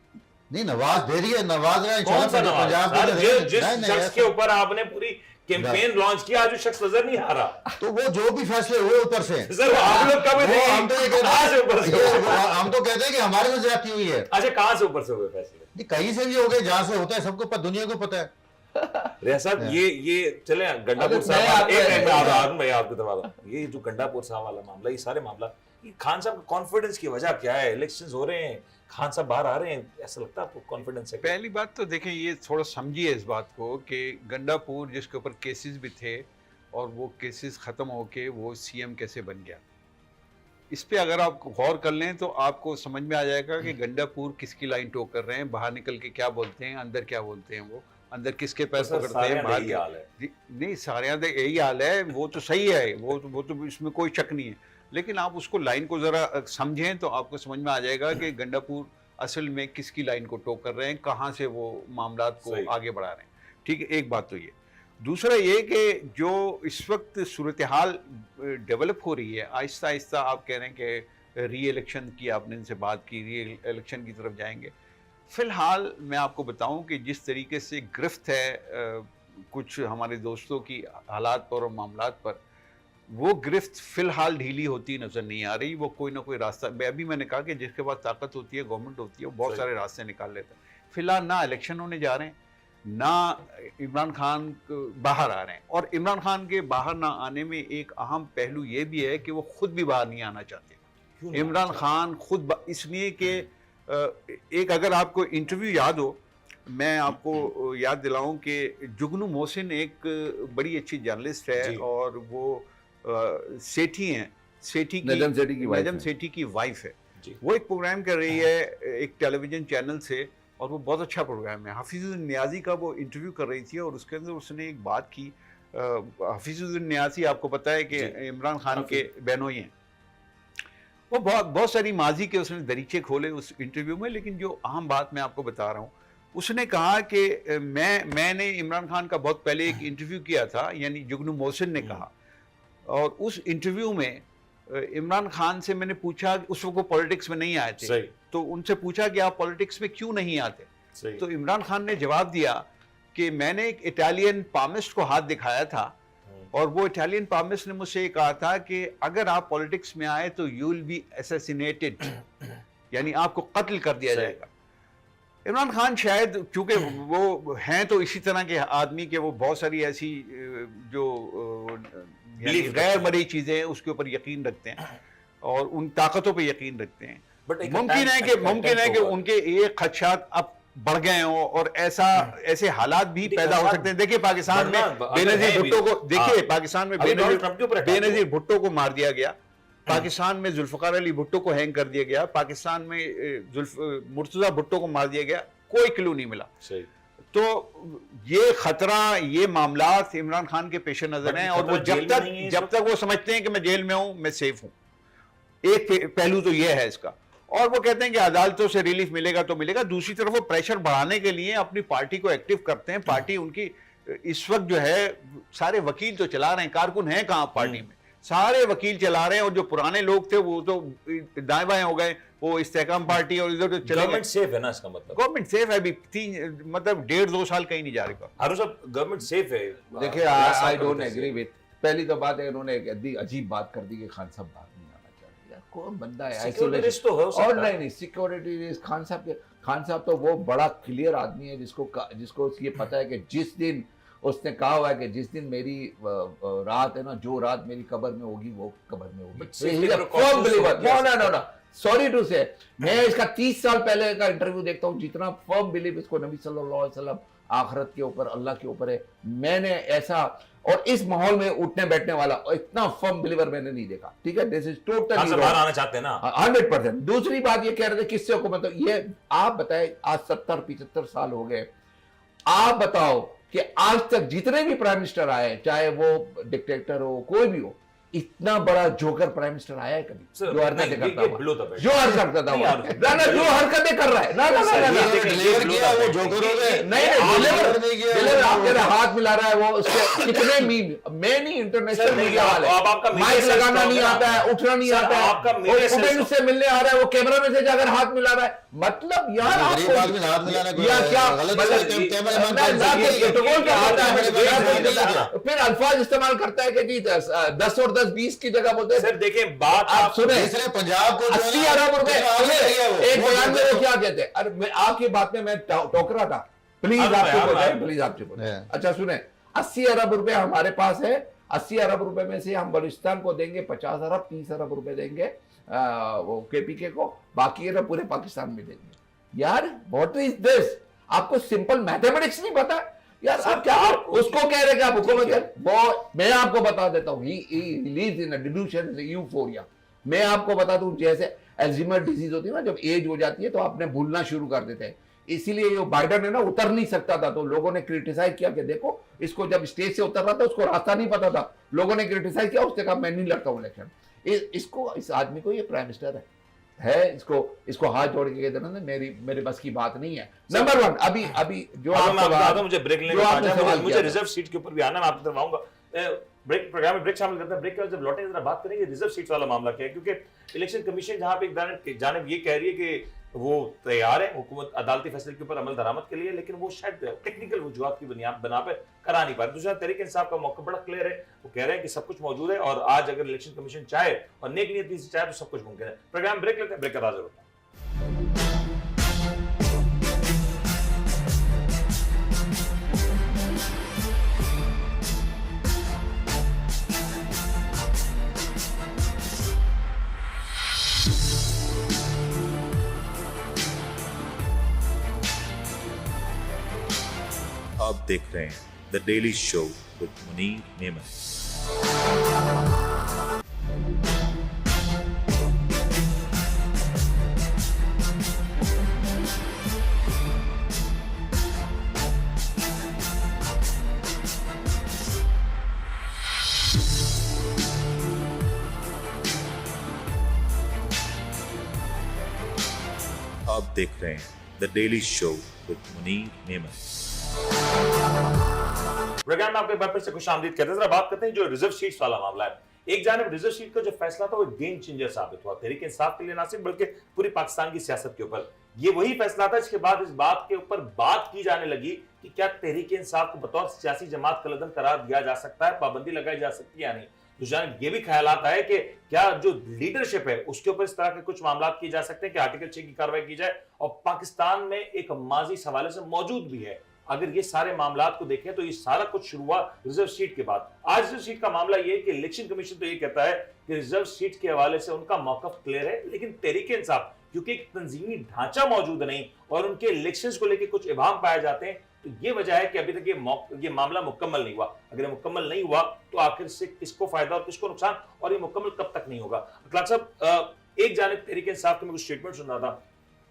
नहीं, नवाज दे दिया, नवाज रहा है कौन सा नवाज? पंजाब सर, में जिस नहीं, नहीं, शख्स के ऊपर आपने पूरी कैंपेन लॉन्च किया, आज वो शख्स नजर नहीं आ रहा। तो वो जो भी फैसले हुए ऊपर से, सर आप लोग कभी वो हम तो ये कहते कहाँ से ऊपर से हुए? हैं, हम तो कहते हैं कि हमारे में ज्यादती हुई है। अच्छा कहाँ से ऊपर से हुए फैसले? नहीं, कहीं से भी हो गए, जहां से होता है सबको दुनिया को पता है। रिया साहब ये चले गंडापुर अगर मैं साहब, आपको- एक मिनट में हारून भाई आपकी तरफ आता हूं। ये जो गंडापुर साहब वाला मामला, ये सारे मामला, ये खान साहब का कॉन्फिडेंस की वजह क्या है? इलेक्शंस हो रहे हैं, खान साहब बाहर आ रहे हैं, ऐसा लगता है आपको कॉन्फिडेंस है? पहली बात तो देखें, ये थोड़ा समझिए इस बात को कि गंडापुर जिसके ऊपर केसेस भी थे और वो केसेस ख़त्म होके वो सीएम कैसे बन गया, इस पे अगर आप गौर कर लें तो आपको समझ में आ जाएगा कि गंडापुर किसकी लाइन टो कर रहे हैं, बाहर निकल के क्या बोलते हैं, अंदर क्या बोलते हैं, वो अंदर किसके पैर सर, पकड़ते सारे हैं, बाहर यही क्या- हाल है। नहीं सारे यहाँ तक यही हाल है, वो तो सही है, वो तो इसमें कोई शक नहीं है, लेकिन आप उसको लाइन को ज़रा समझें तो आपको समझ में आ जाएगा कि गंडापुर असल में किसकी लाइन को टो कर रहे हैं, कहाँ से वो मामलात को सही। आगे बढ़ा रहे हैं। ठीक है, एक बात तो ये। दूसरा ये कि जो इस वक्त सूरत हाल डेवलप हो रही है, आहिस्ता आहिस्ता आप कह रहे हैं कि री इलेक्शन की आपने इनसे बात की, री इलेक्शन की तरफ जाएंगे। फ़िलहाल मैं आपको बताऊं कि जिस तरीके से गिरफ्त है कुछ हमारे दोस्तों की हालात पर और मामलात पर, वो गिरफ्त फ़िलहाल ढीली होती नज़र नहीं आ रही। वो कोई ना कोई रास्ता, अभी मैंने कहा कि जिसके पास ताकत होती है, गवर्नमेंट होती है, वो बहुत सारे रास्ते निकाल लेता है। फ़िलहाल ना इलेक्शन होने जा रहे हैं, ना इमरान खान बाहर आ रहे हैं, और इमरान खान के बाहर ना आने में एक अहम पहलू ये भी है कि वो खुद भी बाहर नहीं आना चाहते। क्यों नहीं? इमरान खान खुद इसलिए कि एक अगर आपको इंटरव्यू याद हो, मैं आपको याद दिलाऊं कि जुगनू मोहसिन एक बड़ी अच्छी जर्नलिस्ट जी। है और वो सेठी हैं, सेठी की नजम सेठी की wife नजम है। सेठी की वाइफ है। जी। वो एक प्रोग्राम कर रही है एक टेलीविजन चैनल से, और वो बहुत अच्छा प्रोग्राम है। हफीजुद्दीन नियाज़ी का वो इंटरव्यू कर रही थी और उसके अंदर उसने एक बात की। हफीजुद्दीन नियाज़ी आपको पता है कि जी। इमरान खान के बहनोई हैं। वो बहुत सारी माजी के उसने दरीचे खोले उस इंटरव्यू में, लेकिन जो अहम बात मैं आपको बता रहा हूँ, उसने कहा कि मैंने इमरान खान का बहुत पहले एक इंटरव्यू किया था, यानी जुगनू मोहसिन ने कहा, और उस इंटरव्यू में इमरान खान से मैंने पूछा, उस वक्त वो पॉलिटिक्स में नहीं आए थे, सही तो उनसे पूछा कि आप पॉलिटिक्स में क्यों नहीं आते, सही। तो इमरान खान ने जवाब दिया कि मैंने एक इटालियन पामिस्ट को हाथ दिखाया था, और वो इटालियन पामिस्ट ने मुझसे ये कहा था कि अगर आप पॉलिटिक्स में आए तो यू विल बी असैसिनेटेड, यानी आपको कत्ल कर दिया सही। जाएगा। इमरान खान शायद चूंकि वो हैं तो इसी तरह के आदमी के, वो बहुत सारी ऐसी जो यानी Belief गैर मरी चीजें हैं उसके ऊपर यकीन रखते हैं और उन ताकतों पे यकीन रखते हैं। बट एक मुमकिन है कि उनके ये खदशात अब बढ़ गए हों और ऐसे हालात भी देखिए, पैदा हो खदशात सकते हैं। देखिए पाकिस्तान में बढ़ना- अगर बेनजीर है भुट्टो भी। को, देखिए हाँ। पाकिस्तान में अभी डोनाल्ड ट्रंप के ऊपर attack बेनजीर हुआ। भुट्टो को मार दिया गया, पाकिस्तान में जुल्फकार अली भुट्टो को हैंग कर दिया गया, पाकिस्तान में मुर्तजा भुट्टो को मार दिया गया, कोई क्लू नहीं मिला। सही। तो ये खतरा, ये मामलात इमरान खान के पेश नजर बट हैं, ये और वो खतरा जेल में नहीं है इस जब तक वो समझते हैं कि मैं जेल में हूं, मैं सेफ हूं। एक पहलू तो ये है इसका, और वो कहते हैं कि अदालतों से रिलीफ मिलेगा तो मिलेगा। दूसरी तरफ वो प्रेशर बढ़ाने के लिए अपनी पार्टी को एक्टिव करते हैं। पार्टी उनकी इस वक्त जो है, सारे वकील तो चला रहे हैं, कारकुन हैं कहाँ पार्टी में, सारे वकील चला रहे हैं। और जो पुराने लोग थे वो तो दाएं बाएं हो गए, वो इस्तेकाम पार्टी और इधर तो चले गए। गवर्नमेंट सेफ है ना, इसका मतलब गवर्नमेंट सेफ है अभी, मतलब 1.5-2 साल कहीं नहीं जा रही। हारून साहब, गवर्नमेंट सेफ है? देखिए, आई डोंट एग्री विद, पहली तो बात है इन्होंने एक अजीब बात कर दी कि खान साहब बाहर नहीं आना चाहते। यार कौन बंदा है सिक्योरिटी तो हो सकता और है। नहीं सिक्योरिटी रिस्क खान साहब तो वो बड़ा क्लियर आदमी है जिसको ये पता है कि जिस दिन उसने कहा हुआ है कि जिस दिन मेरी रात है ना, जो रात मेरी कब्र में होगी वो कब्र में होगी। नो सॉरी टू से, मैं इसका 30 साल पहले का इंटरव्यू देखता हूँ, जितना फर्म बिलीव इसको नबी सल्लल्लाहु अलैहि वसल्लम, आखिरत के ऊपर, अल्लाह के ऊपर है, मैंने ऐसा और इस माहौल में उठने बैठने वाला और इतना फर्म बिलीवर मैंने नहीं देखा। ठीक है, दिस इज टोटली बाहर आना चाहते हैं ना 100%। दूसरी बात ये कह रहे थे किससे हुकूमत, तो ये आप बताए, आज 70-75 साल हो गए, आप बताओ कि आज तक जितने भी प्राइम मिनिस्टर आए, चाहे वो डिक्टेटर हो कोई भी हो, इतना बड़ा जोकर प्राइम मिनिस्टर आया है कभी? जो हरकतें करता हुआ, जो हरकत करता हुआ, जो हरकतें कर रहा है, ना वो जोकर हो गए। नहीं, आपके हाथ मिला रहा है वो, उसके कितने मीम, मैं नहीं, इंटरनेशनल मीडिया वाले, माइक लगाना नहीं आता है, उठना नहीं आता है, उससे मिलने आ रहा है, वो कैमरा में से जाकर हाथ मिला रहा है। मतलब यार फिर अल्फाज इस्तेमाल करता है कि जी 10 और 10-20 की जगह बोलते हैं। सर देखिए, बात आप सुने, पंजाब को 80 अरब रुपए, एक बयान में वो क्या कहते हैं, अरे मैं आपकी बात में मैं टोक रहा था, प्लीज आप चुप हो जाए, प्लीज आप चुप हो जाए। अच्छा सुने, 80 अरब रुपए हमारे पास है, 80 अरब रुपए में से हम बलूचिस्तान को देंगे 50 अरब, 30 अरब रुपए देंगे वो केपीके को, बाकी है पूरे पाकिस्तान में देंगे। यार व्हाट इज दिस? आपको सिंपल मैथमेटिक्स नहीं पता यार? आप क्या उसको कह रहे कि आप हुकूमत है? वो मैं आपको बता देता हूँ, he lives in a delusion, euphoria. मैं आपको बता दूं, जैसे अल्जाइमर डिजीज होती है ना, जब एज हो जाती है तो आपने भूलना शुरू कर देते हैं। इसीलिए जो बाइडन है ना, उतर नहीं सकता था, तो लोगों ने क्रिटिसाइज किया कि देखो इसको, जब स्टेज से उतर रहा था उसको रास्ता नहीं पता था, लोगों ने क्रिटिसाइज किया, उसने कहा मैं नहीं लड़ता हूं इलेक्शन। इसको, इस आदमी को, ये प्राइम मिनिस्टर है, इसको हाथ जोड़ के कहते ना, मेरे बस की बात नहीं है। नंबर 1, अभी जो आप मुझे ब्रेक लेने मुझे रिजर्व सीट के ऊपर भी आना, मैं आपकी तरफ आऊंगा। ब्रेक, प्रोग्राम में ब्रेक शामिल करते हैं। ब्रेक के बाद जब लौटेंगे जरा बात करेंगे रिजर्व सीट वाला मामला क्या है, क्योंकि इलेक्शन कमीशन जहां पे एक जानिब ये कह रही है कि वो तैयार है हुकूमत अदालती फैसले के ऊपर अमल दरामद के लिए, लेकिन वो शायद टेक्निकल वजूहात की बना पे करा नहीं पा रहे। दूसरा, तहरीक इंसाफ का मौका बड़ा क्लियर है, वो कह रहे हैं कि सब कुछ मौजूद है और आज अगर इलेक्शन कमीशन चाहे और नेक नियति से चाहे तो सब कुछ मुमकिन है। प्रोग्राम ब्रेक लेते हैं, ब्रेक का हाजिर होता है। आप देख रहे हैं the daily show with Munir Memon. आप देख रहे हैं the daily show with Munir Memon. Programme में आपको एक बार फिर से खुशामदीद कहते हैं। जरा बात करते हैं जो रिजर्व सीट्स वाला मामला है। एक जानिब रिजर्व सीट का जो फैसला था वो गेम चेंजर साबित हुआ, तहरीक इंसाफ के लिए ना सिर्फ बल्कि पूरी पाकिस्तान की सियासत के ऊपर। ये वही फैसला था जिसके बाद इस बात के ऊपर बात की जाने लगी कि क्या तहरीक इंसाफ को बतौर सियासी जमात कलअदम करार दिया जा सकता है, पाबंदी लगाई जा सकती है या नहीं। दूसरा ये भी ख्यालात है कि क्या जो लीडरशिप है उसके ऊपर इस तरह के कुछ मामला किए जा सकते हैं कि आर्टिकल 6 की कार्रवाई की जाए, और पाकिस्तान में एक माजी इस हवाले से मौजूद भी है। अगर ये सारे मामलात को देखें तो ये सारा कुछ शुरू हुआ रिजर्व सीट के बाद। आज रिजर्व सीट का मामला ये है कि इलेक्शन कमीशन तो ये कहता है कि रिजर्व सीट के हवाले से उनका मौकफ क्लियर है, लेकिन तहरीक इंसाफ क्योंकि एक तंजीमी ढांचा मौजूद नहीं और उनके इलेक्शंस को लेकर कुछ इबाम पाए जाते हैं, तो ये वजह है कि अभी तक ये मामला मुकम्मल नहीं हुआ। अगर ये मुकम्मल नहीं हुआ तो आखिर से किसको फायदा और किसको नुकसान, और ये मुकम्मल कब तक नहीं होगा। अखलाक साहब, एक जानिब तहरीक इंसाफ के मैं कुछ स्टेटमेंट सुन रहा था,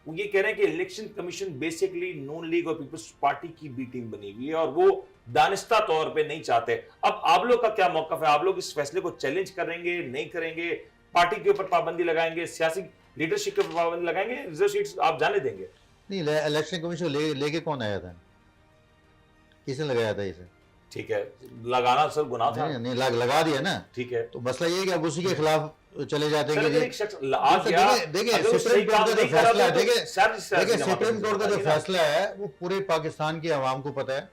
वो ये कह रहे हैं कि इलेक्शन कमीशन बेसिकली नून लीग और पीपल्स पार्टी की बी टीम बनी हुई है और वो दानिस्ता तौर पे नहीं चाहते। अब आप लोग का क्या मौकफ है? आप लोग इस फैसले को चैलेंज करेंगे, नहीं करेंगे, पार्टी के ऊपर पाबंदी लगाएंगे, सियासी लीडरशिप पे पाबंदी लगाएंगे, रिजर्व सीट्स आप जाने देंगे? नहीं, इलेक्शन कमीशन लेके कौन आया था, किसने लगाया था इसे? ठीक है, लगाना सर गुनाह था। नहीं, लगा दिया ना। ठीक है, तो मसला ये है कि अब उसी के खिलाफ चले जाते हैं सर कि अगर एक शख्स आ गया, देखिए अगर वो सुप्रीम सही कोर्ट काम का जो नहीं कर रहा फैसला है, तो देखिए देखिए सुप्रीम कोर्ट का जो फैसला है वो पूरे पाकिस्तान की आवाम को पता है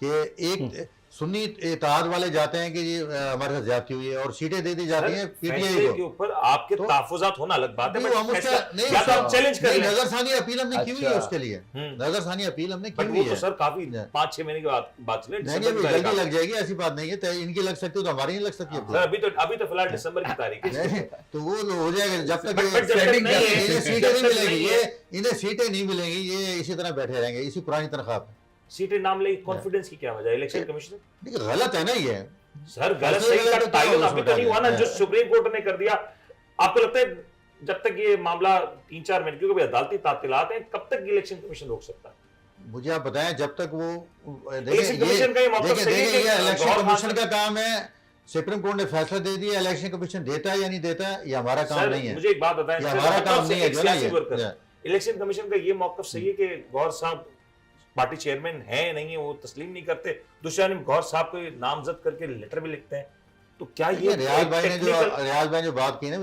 कि एक सुन्नी इत्तेहाद वाले जाते हैं कि ये हमारे साथ ज्यादती हुई है और सीटें दे दी जाती हैं पीटीआई के को। ऊपर आपके तो- तहफुजात होना अलग बात है, नहीं, बट हम उसका फैसला- नहीं, या तो आप चैलेंज कर नहीं, लें। नजरसानी अपील हमने की हुई है अच्छा। उसके लिए, नजरसानी अपील हमने की बट हुई वो तो है। सर काफी नहीं। 5-6 महीने की बात चले, नहीं, दिसंबर अभी की तारीख जल्दी आ- लग जाएगी, ऐसी बात नहीं है, तो इनकी लग सकती है तो हमारी नहीं लग सकती सर अभी तो फिलहाल दिसंबर की तारीख है। नहीं, तो वो हो जाएगा जब तक बट जब तक setting नहीं है, इन्हें जब सीटें नहीं तक मिलेंगी, नहीं ये है, इन्हें सीटें नहीं मिलेंगी, ये इसी तरह बैठे रहेंगे इसी पुरानी तनख्वाह पे। सीटें नाम ले, कॉन्फिडेंस की क्या वजह है? इलेक्शन कमीशन देखिए गलत है ना ये, सर गलत फैसले सही का गलत तो टाइम क्या अभी तो नहीं हुआ ना, जो सुप्रीम कोर्ट ने कर दिया। आपको लगता है जब तक ये मामला 3-4 महीने, क्योंकि अदालती तात्तिलात हैं, कब तक इलेक्शन कमीशन रोक सकता है? मुझे आप बताएं जब तक वो इलेक्शन कमीशन का ये मौका सही है कि ये इलेक्शन गौर कमीशन खान- का काम है, सुप्रीम कोर्ट ने फैसला दे दिया, इलेक्शन कमीशन देता है या नहीं देता है, ये हमारा काम सर, नहीं है, मुझे एक बात बताएं, ये सर, हमारा मतलब काम से नहीं है एक जो ना सियासी वर्कर, ये। इलेक्शन कमीशन का ये मौकफ सही है कि गौर साहब पार्टी चेयरमैन है नहीं है, वो तस्लीम नहीं करते, दूसरी जानब गौर साहब को नामजद करके लेटर भी लिखते हैं, तो क्या ये रियाज भाई ने technical- जो बात की ना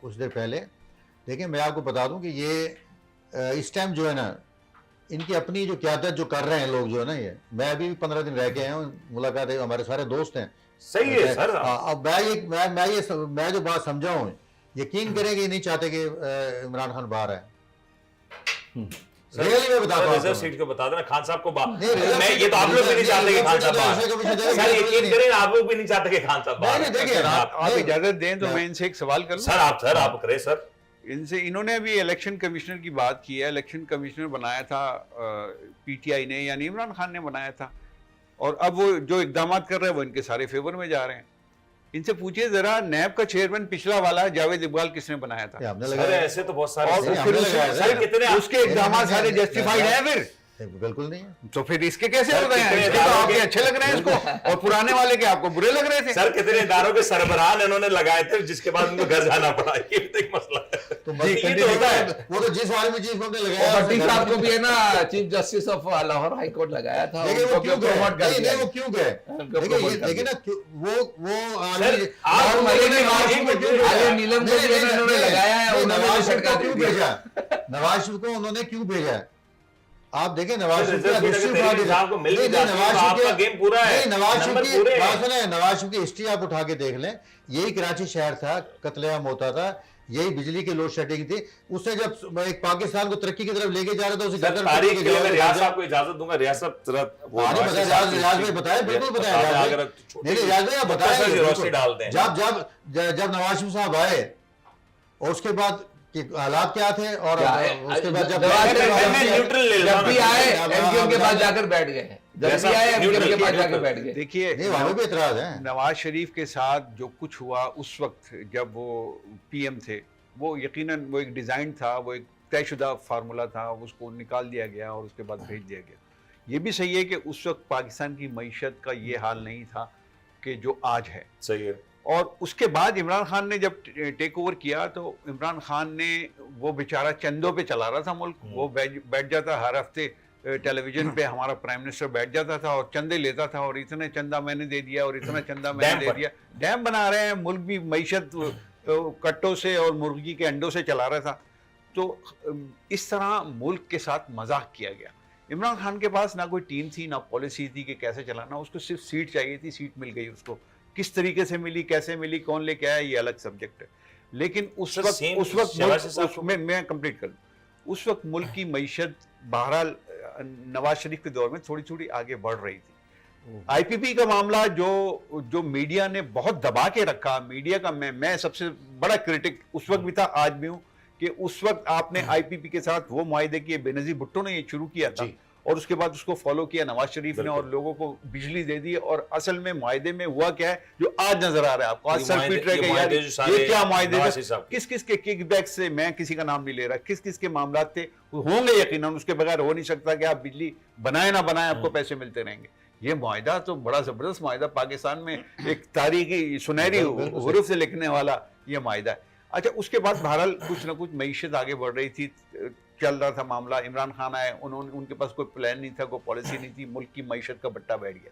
कुछ देर पहले, देखिए मैं आपको बता दूं कि ये इस टाइम जो है ना, इनकी अपनी जो क़यादत जो कर रहे हैं लोग जो है ना, ये मैं अभी 15 दिन रह के आया हूँ, मुलाकात है, हमारे सारे दोस्त हैं। सही है सर। अब मैं जो बात समझा हूँ, यकीन करें कि नहीं चाहते कि इमरान खान बाहर है, रियली मैं बताता हूँ रिजर्व आपको। सीट को बता देना, खान साहब को नहीं, रिजर्व मैं सीट- ये तो आप लोग भी नहीं चाहते कि खान साहब बाहर रिजर्व कमीशन है। देगा, सर बिल्कुल यकीन नहीं। करें आप लोग भी नहीं चाहते कि खान साहब बाहर नहीं, है। देखिए, अगर आप नहीं। इजाजत दें तो मैं इनसे एक सवाल कर लूं। सर आप करें सर। इनसे इन्होंने अभी इलेक्शन कमिश्नर की बात की है, इलेक्शन कमिश्नर बनाया था पीटीआई ने, यानी इमरान खान ने बनाया था, और अब वो जो इकदाम कर रहे हैं वो इनके सारे फेवर में जा रहे हैं। इनसे पूछिए जरा, नैब का चेयरमैन पिछला वाला जावेद इकबाल किसने बनाया था? ये हमने सर लगाया ऐसे तो बहुत सारे और नहीं, फिर हमने उसके- लगाया सर कितने उसके इकदाम सारे जस्टिफाइड है फिर? बिल्कुल नहीं है। तो फिर इसके कैसे सर, हो रहे हैं? कितने इसके तो इदारों आपके के- अच्छे लग रहे हैं इसको, और पुराने वाले के आपको बुरे लग रहे थे। सर कितने इदारों के सरबराह इन्होंने लगाए थे, जिसके बाद उनको घर जाना पड़ा, ये भी तो एक मसला है। तो जी, ये तो होता है। वो तो जिस आर्मी चीफ को हमने लगाया, और भट्टी साहब को भी है ना chief justice of Lahore high court लगाया था, देखिए वो उनको क्यों गए, promote कर नहीं दिया। नहीं वो क्यों गए, उनको देखिए promote ये कर देखिए दिया। ना वो सर, आर्मी आप और मलिक ने नवाज एक शरीफ को मिनट, क्यों आगे भेजा? नीलम को नहीं, भी है ना, उन्होंने नहीं, लगाया है, नहीं, उन्होंने नवाज भी शरीफ झटका को क्यों दे दिया। भेजा, नवाज शरीफ को उन्होंने क्यों भेजा? आप देखें नवाज शरीफ रिजर्व सीट अगर तहरीक इंसाफ को मिल भी जाती है तो आपका गेम पूरा है, नहीं, नवाज नंबर शरीफ पूरे की हैं। बात सुने, नवाज शरीफ की हिस्ट्री आप उठा के देख लें, यही कराची शहर था, कत्लेआम होता था, यही बिजली की लोड शेडिंग थी, उससे जब एक पाकिस्तान को तरक्की की तरफ लेके जा रहा था उसे सर तारीख के लिए मैं रियाज साहब को इजाजत दूंगा, रियासत जरा वो हाँ, नहीं, नवाज बताया, शरीफ रियाज भाई बताया, बिल्कुल बताया, रियाज भाई। अगर नहीं नहीं रियाज भाई आप मुख्तसर बताएं, सी रोशनी बिल्कुल। डाल दें। जब नवाज शरीफ साहब आए और उसके बाद के हालात क्या थे, और क्या है? उसके बाद जब नवाज शरीफ मैं न्यूट्रल ले जब भी आए अब एमक्यूएम के अब पास अब जाकर बैठ गए, जब जैसा भी आए एमक्यूएम के न्यूट्रल पास किया जाकर बैठ गए। देखिए, नहीं वहां पे इतराज है। नवाज शरीफ के साथ जो कुछ हुआ उस वक्त जब वो पीएम थे, वो यकीनन वो एक डिज़ाइन था, वो एक तयशुदा फार्मूला था, उसको निकाल दिया गया और उसके बाद भेज दिया गया। ये भी सही है कि उस वक्त पाकिस्तान की मईशत का ये हाल नहीं था कि जो आज है, सही है। और उसके बाद इमरान खान ने जब टेक ओवर किया तो इमरान खान ने, वो बेचारा चंदों पे चला रहा था मुल्क, वो बैठ जाता हर हफ्ते टेलीविजन पे, हमारा प्राइम मिनिस्टर बैठ जाता था और चंदे लेता था, और इतने चंदा मैंने दे दिया और इतना चंदा मैंने डैम दे पर। दिया। डैम बना रहे हैं, मुल्क भी मईशत कट्टों से और मुर्गी के अंडों से चला रहा था। तो इस तरह मुल्क के साथ मजाक किया गया। इमरान खान के पास ना कोई टीम थी, ना पॉलिसी थी कि कैसे चलाना, उसको सिर्फ सीट चाहिए थी, सीट मिल गई उसको। किस तरीके से मिली, कैसे मिली, कौन लेके आया, ये अलग सब्जेक्ट है। लेकिन उस सर, वक्त शहबाज साहब को- मैं कंप्लीट कर दूं, उस वक्त मुल्क की मईशत बहरहाल नवाज शरीफ के दौर में थोड़ी थोड़ी आगे बढ़ रही थी। आईपीपी का मामला जो मीडिया ने बहुत दबा के रखा, मीडिया का मैं सबसे बड़ा क्रिटिक उस वक्त भी था, आज भी हूं, कि उस वक्त आपने आईपीपी के साथ वो मुआहिदे किए, बेनजीर भुट्टो ने ये शुरू किया था, जी। और उसके बाद उसको फॉलो किया नवाज शरीफ ने, और लोगों को बिजली दे दी। और असल में मुआहिदे में हुआ क्या है जो आज नजर आ रहा है आपको, आज सर पीट रहे हैं यार, ये क्या मुआहिदे थे, किस किस के किकबैक से, मैं किसी का नाम नहीं ले रहा, किस किस के मामला थे, होंगे यकीनन, उसके बगैर हो नहीं सकता कि आप बिजली बनाए ना बनाए आपको पैसे मिलते रहेंगे। ये मुआहिदा तो बड़ा जबरदस्त मुआहिदा, पाकिस्तान में एक तारीखी सुनहरी हुरूफ से लिखने वाला ये मुआहिदा है। अच्छा, उसके बाद बहरहाल कुछ ना कुछ मईशत आगे बढ़ रही थी, चल रहा था मामला। इमरान खान आए, उनके पास कोई प्लान नहीं था, कोई पॉलिसी नहीं थी, मुल्क की मईशत का बट्टा बैठ गया।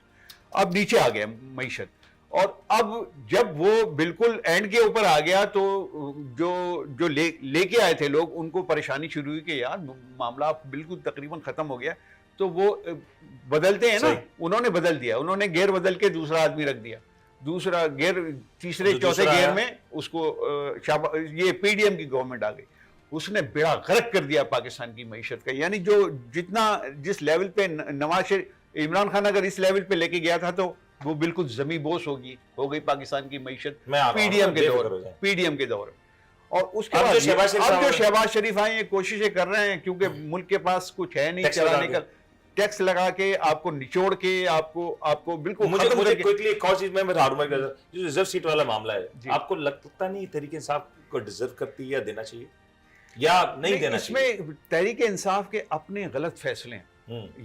अब नीचे आ गया मईशत, और अब जब वो बिल्कुल एंड के ऊपर आ गया तो जो लेके आए थे लोग, उनको परेशानी शुरू हुई कि यार मामला बिल्कुल तकरीबन खत्म हो गया। तो वो बदलते हैं ना, उन्होंने बदल दिया, उन्होंने गेयर बदल के दूसरा आदमी रख दिया, दूसरा गेयर, तीसरे चौथे गेयर में उसको ये पीडीएम की गवर्नमेंट आ गई, उसने बेड़ा गर्क कर दिया पाकिस्तान की मईशत का। यानी जो जिस लेवल पे इमरान खान अगर इस लेवल पे लेके गया था तो वो बिल्कुल जमी बोस हो गई पाकिस्तान की मईशत पीडीएम के दौर। और उसके बाद अब जो शहबाज शरीफ आए, ये कोशिशें कर रहे हैं, क्योंकि मुल्क के पास कुछ है नहीं चलाने का, टैक्स लगा के आपको निचोड़ के आपको बिल्कुल मुझे क्विकली एक और चीज में बता दूं, जो रिजर्व सीट वाला मामला है, आपको लगता नहीं तहरीक इंसाफ को डिजर्व करती है या देना चाहिए या नहीं देना चाहिए? इसमें तहरीक इंसाफ के अपने गलत फैसले हैं।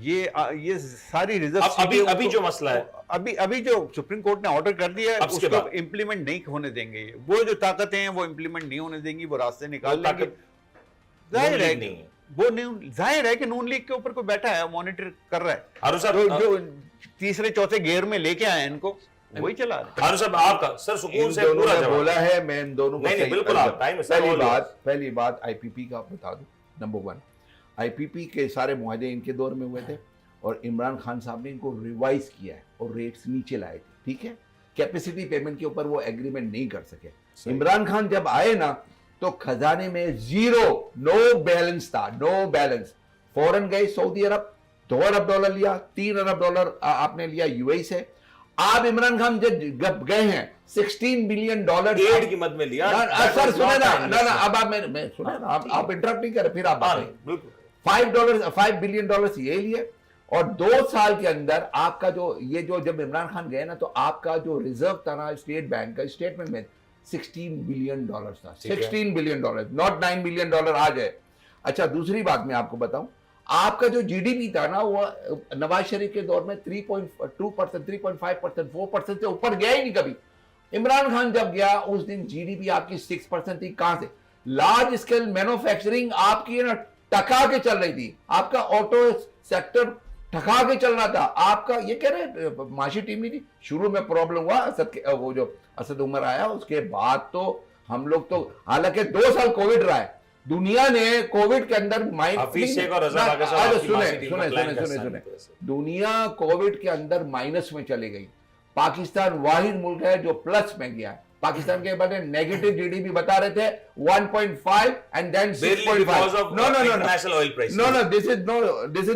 ये सारी रिजर्व अभी जो मसला है, अभी जो सुप्रीम कोर्ट ने ऑर्डर कर दिया है, उसको इंप्लीमेंट नहीं होने देंगे। वो जो ताकतें हैं वो इंप्लीमेंट नहीं होने देंगी, वो रास्ते निकाल लेंगे। जाहिर है कि नून लीग के ऊपर कोई बैठा है, मॉनिटर कर रहा है, जो तीसरे चौथे गेयर में लेके आए इनको वही चला रहे। साहब आपका सर सुकून से पूरा जवाब बोला है, मैं इन दोनों को नहीं बिल्कुल आप टाइम पहली बात आईपीपी का बता दूं। नंबर 1, आईपीपी के सारे मुआहदे इनके दौर में हुए थे और इमरान खान साहब ने इनको रिवाइज किया है और रेट्स नीचे लाए थे, ठीक है। कैपेसिटी पेमेंट के ऊपर वो एग्रीमेंट नहीं कर सके। इमरान खान जब आए ना तो खजाने में जीरो, नो बैलेंस था, नो बैलेंस। फौरन गए सऊदी अरब, $2 अरब लिया, $3 अरब आपने लिया यूएई से। आप इमरान खान जब गए हैं $16 बिलियन एड की मद में लिया। सर सुने ना, अब आप मैं सुने ना, आप इंटरप्ट नहीं कर रहे, फिर आप $5 बिलियन ये लिए, और 2 साल के अंदर आपका जब इमरान खान गए ना, तो आपका जो रिजर्व था ना स्टेट बैंक का, स्टेटमेंट में $16 बिलियन था। $16 बिलियन, नॉट $9 बिलियन आज है। अच्छा, दूसरी बात मैं आपको बताऊं, आपका जो जीडीपी था ना, वो नवाज शरीफ के दौर में 3.2%, 3.5%, 4% से ऊपर गया ही नहीं कभी। इमरान खान जब गया उस दिन जीडीपी आपकी 6% थी। कहां से? लार्ज स्केल मैन्युफैक्चरिंग आपकी ना टका के चल रही थी, आपका ऑटो सेक्टर ठका के चल रहा था। आपका ये कह रहे माशी टीम नहीं थी। शुरू में प्रॉब्लम हुआ, वो जो असद उमर आया, उसके बाद तो हम लोग तो, हालांकि 2 साल कोविड रहा है, दुनिया ने कोविड के अंदर सुने, दुनिया कोविड के अंदर माइनस में चली गई। पाकिस्तान वाहिद मुल्क है जो प्लस में गया है। पाकिस्तान के बारे में नेगेटिव जीडीपी बता रहे थे 1.5 and then 6.5। No this is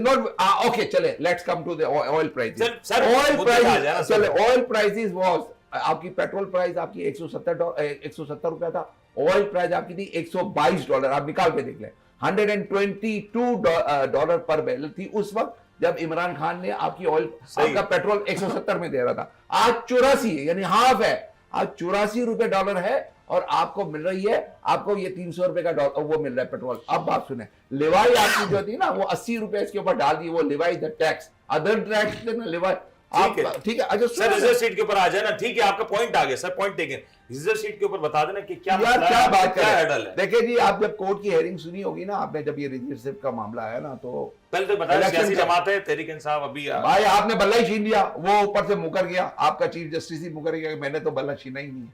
not okay. चले let's come to the oil prices. Oil prices was, आपकी पेट्रोल प्राइस आपकी 170 रुपया था, ऑयल प्राइस आपकी थी $122। आप निकाल के देख लें, $122 पर बैरल थी उस वक्त जब इमरान खान ने आपकी ऑयल, आपका पेट्रोल 170 में दे रहा था। आज 84 यानी हाफ है, आज $84 है, और आपको मिल रही है, आपको ये $300 का वो मिल रहा है पेट्रोल। अब बात सुने, लिवाई आपकी जो थी ना वो $80 इसके ऊपर डाल दी, वो Levi the tax, other tax ना लिवाई। ठीक है। अच्छा सर, रिजर्व सीट के ऊपर आ जाए ना, ठीक है, आपका पॉइंट आ गया sir, point taken. Reserve seat के ऊपर बता देना कि क्या बात क्या है। देखिए जी, आप जब कोर्ट की हेयरिंग सुनी होगी ना आपने, जब ये रिजर्व का मामला आया ना, तो पहले तो बता, सियासी जमात है तहरीक इंसाफ, अभी भाई आपने बल्ला ही छीन लिया, वो ऊपर से मुकर गया, आपका चीफ जस्टिस ही मुकर गया कि मैंने तो बल्ला छीना ही नहीं है।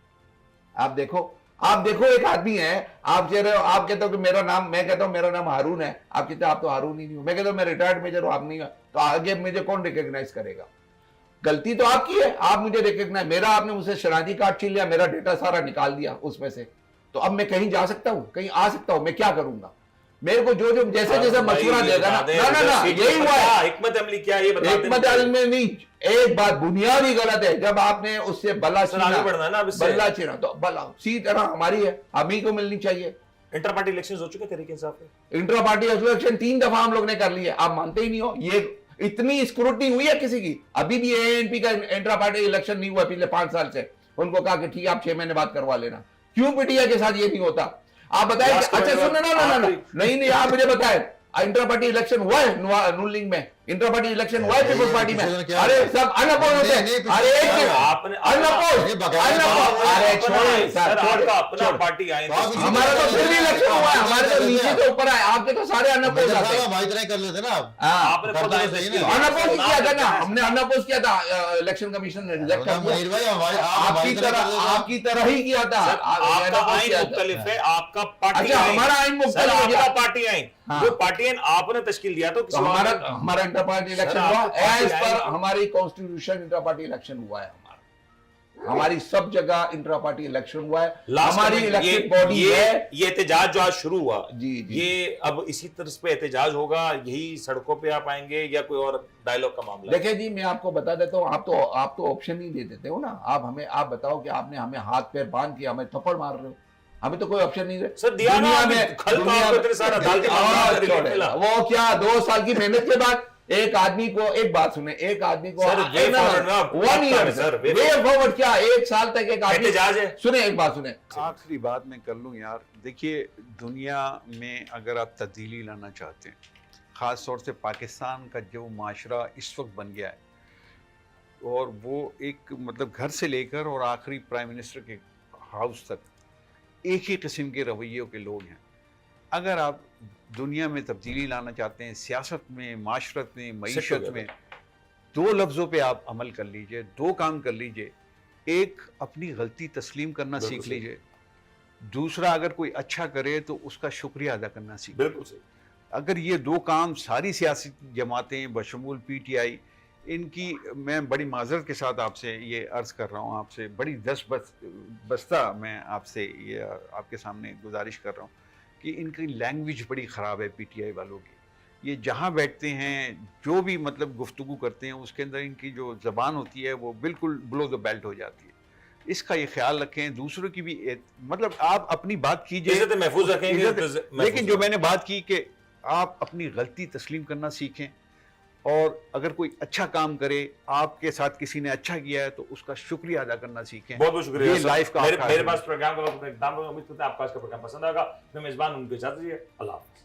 आप देखो एक आदमी है, आप कह रहे हो, आप कहते हो कि मेरा नाम, मैं कहता हूं मेरा नाम हारून है, आप कहते हो आप तो हारून ही नहीं हो, मैं कहता हूं मैं रिटायर्ड मेजर हूं, आप नहीं हो, तो आगे मुझे कौन रिकॉग्नाइज करेगा? गलती तो आपकी है, आप मुझे रिकॉग्नाइज, मेरा आपने मुझसे शनाख्ती कार्ड छीन लिया, मेरा डेटा सारा निकाल दिया उसमें से, तो अब मैं कहीं जा सकता हूं, कहीं आ सकता हूं, मैं क्या करूंगा? मेरे को जो जैसे मशवरा देगा ना, यही हुआ है। हिकमत अमली क्या है ये बता दें। हिकमत अमली नहीं, एक बात बुनियादी गलत है, जब आपने उससे बल्ला छीना, तो बल्ला सी तरह हमारी है, हम ही को मिलनी चाहिए। इंटर पार्टी इलेक्शन हो चुके तरीके से, इंटर पार्टी इलेक्शन 3 दफा हम लोग ने कर लिए, आप मानते ही नहीं हो। ये इतनी स्क्रूटनी हुई है किसी की? अभी भी एएनपी का इंटर पार्टी इलेक्शन नहीं हुआ पिछले 5 साल से। उनको कहा कि ठीक है आप 6 महीने बाद करवा लेना। क्यों पीटीआई के साथ ये नहीं होता? आप बताएं। अच्छा सुनो ना, नहीं आप मुझे बताएं, इंटर पार्टी इलेक्शन हुआ है नून लीग में? इंटर पार्टी इलेक्शन हुआ है पीपल्स पार्टी में? अरे सब अनअपोज होते हैं। अरे अनअपोज, अरे छोड़ आइन, सर छोड़े, आपका अपना छोड़े। पार्टी आइन, तो आप इसी हमारा तो फिर भी इलेक्शन हुआ है, हमारे तो नीचे से ऊपर है, आपके तो सारे अनअपोज मेजर आते साहब हैं। हमारी तरह कर लेते ना आप। हाँ, आपने खुद करना नहीं चाहिए किया। ना। अनअपोज ही किया था ना, आप- हमने अनअपोज किया था, इलेक्शन कमीशन ने रिजेक्ट कर मनीर दिया। भाई हमारे आपकी तरह, आपकी तरह ही किया था। सर, आपका unopposed आइन किया था। मुख्तलिफ है, आपका पार्टी अच्छा, आइन। हमारा आइन सर मुख्तलिफ है आपका क्या? पार्टी आइन, हाँ। जो पार्टी आइन आपने तश्कील दिया तो तो हमारा हमारा इंटर पार्टी इलेक्शन सर, हुआ आपको पार्टी एज पर आइन- हमारी कॉन्स्टिट्यूशन, इंटर पार्टी इलेक्शन हुआ है हमारा, हमारी सब जगह इंटर पार्टी इलेक्शन हुआ है, लास्ट हमारी में इलेक्टेड बॉडी है। ये एहतजाज जो आज शुरू हुआ, जी, जी। ये अब इसी तरह पे एहतजाज होगा, यही सड़कों पे आप आएंगे या कोई और डायलॉग का मामला है? देखिए जी, मैं आपको बता देता हूँ, आप तो ऑप्शन ही दे देते हो ना, आप बताओ कि आपने हमें हाथ पैर बांध के हमें थप्पड़ मार रहे हो, हमें तो कोई ऑप्शन नहीं है। सर दिया ना, कल तो आपको इतने सारे अदालती मामला और रिलीफ छोड़े, मिला। वो क्या 2 साल की मेहनत के बाद एक आदमी को, एक बात सुने, एक आदमी को सर, way forward ना, आप 1 बात ईयर करें, सर, way वे फॉरवर्ड क्या, 1 साल तक एक आदमी, एहतजाज है। सुने एक बात सुने, आखिरी बात मैं कर लूँ यार, देखिए दुनिया में अगर आप तब्दीली लाना चाहते हैं, ख़ास तौर से पाकिस्तान का जो माशरा इस वक्त बन गया है, और वो एक मतलब घर से लेकर और आखिरी प्राइम मिनिस्टर के हाउस तक एक ही किस्म के रवैयों के लोग हैं। अगर आप दुनिया में तब्दीली लाना चाहते हैं, सियासत में, माशरत में, मईशत में, 2 लफ्ज़ों पे आप अमल कर लीजिए, 2 काम कर लीजिए। एक, अपनी गलती तस्लीम करना सीख लीजिए। दूसरा, अगर कोई अच्छा करे तो उसका शुक्रिया अदा करना सीख लीजिए। बिल्कुल सही। अगर ये 2 काम सारी सियासी जमातें बशमूल पीटीआई, इनकी, मैं बड़ी माजरत के साथ आपसे ये अर्ज़ कर रहा हूँ, आपसे बड़ी बस्ता मैं आपसे ये आपके सामने गुजारिश कर रहा हूँ कि इनकी लैंग्वेज बड़ी ख़राब है पीटीआई वालों की। ये जहाँ बैठते हैं, जो भी मतलब गुफ्तगू करते हैं, उसके अंदर इनकी जो ज़बान होती है वो बिल्कुल बिलो द बेल्ट हो जाती है। इसका ये ख्याल रखें, दूसरों की भी मतलब आप अपनी बात कीजिए, इज्जत महफूज रखेंगे, इज्जत- लेकिन जो मैंने बात की कि आप अपनी गलती तस्लीम करना सीखें, और अगर कोई अच्छा काम करे, आपके साथ किसी ने अच्छा किया है तो उसका शुक्रिया अदा करना सीखें। बहुत बहुत शुक्रिया ये सर। लाइफ का मेरे आपका मेरे है। पास प्रोग्राम का वक्त एकदम, उम्मीद करते हैं आपका आज का प्रोग्राम पसंद आएगा। मैं मेजबान उनके इजाजत दीजिए, अल्लाह हाफ़िज़।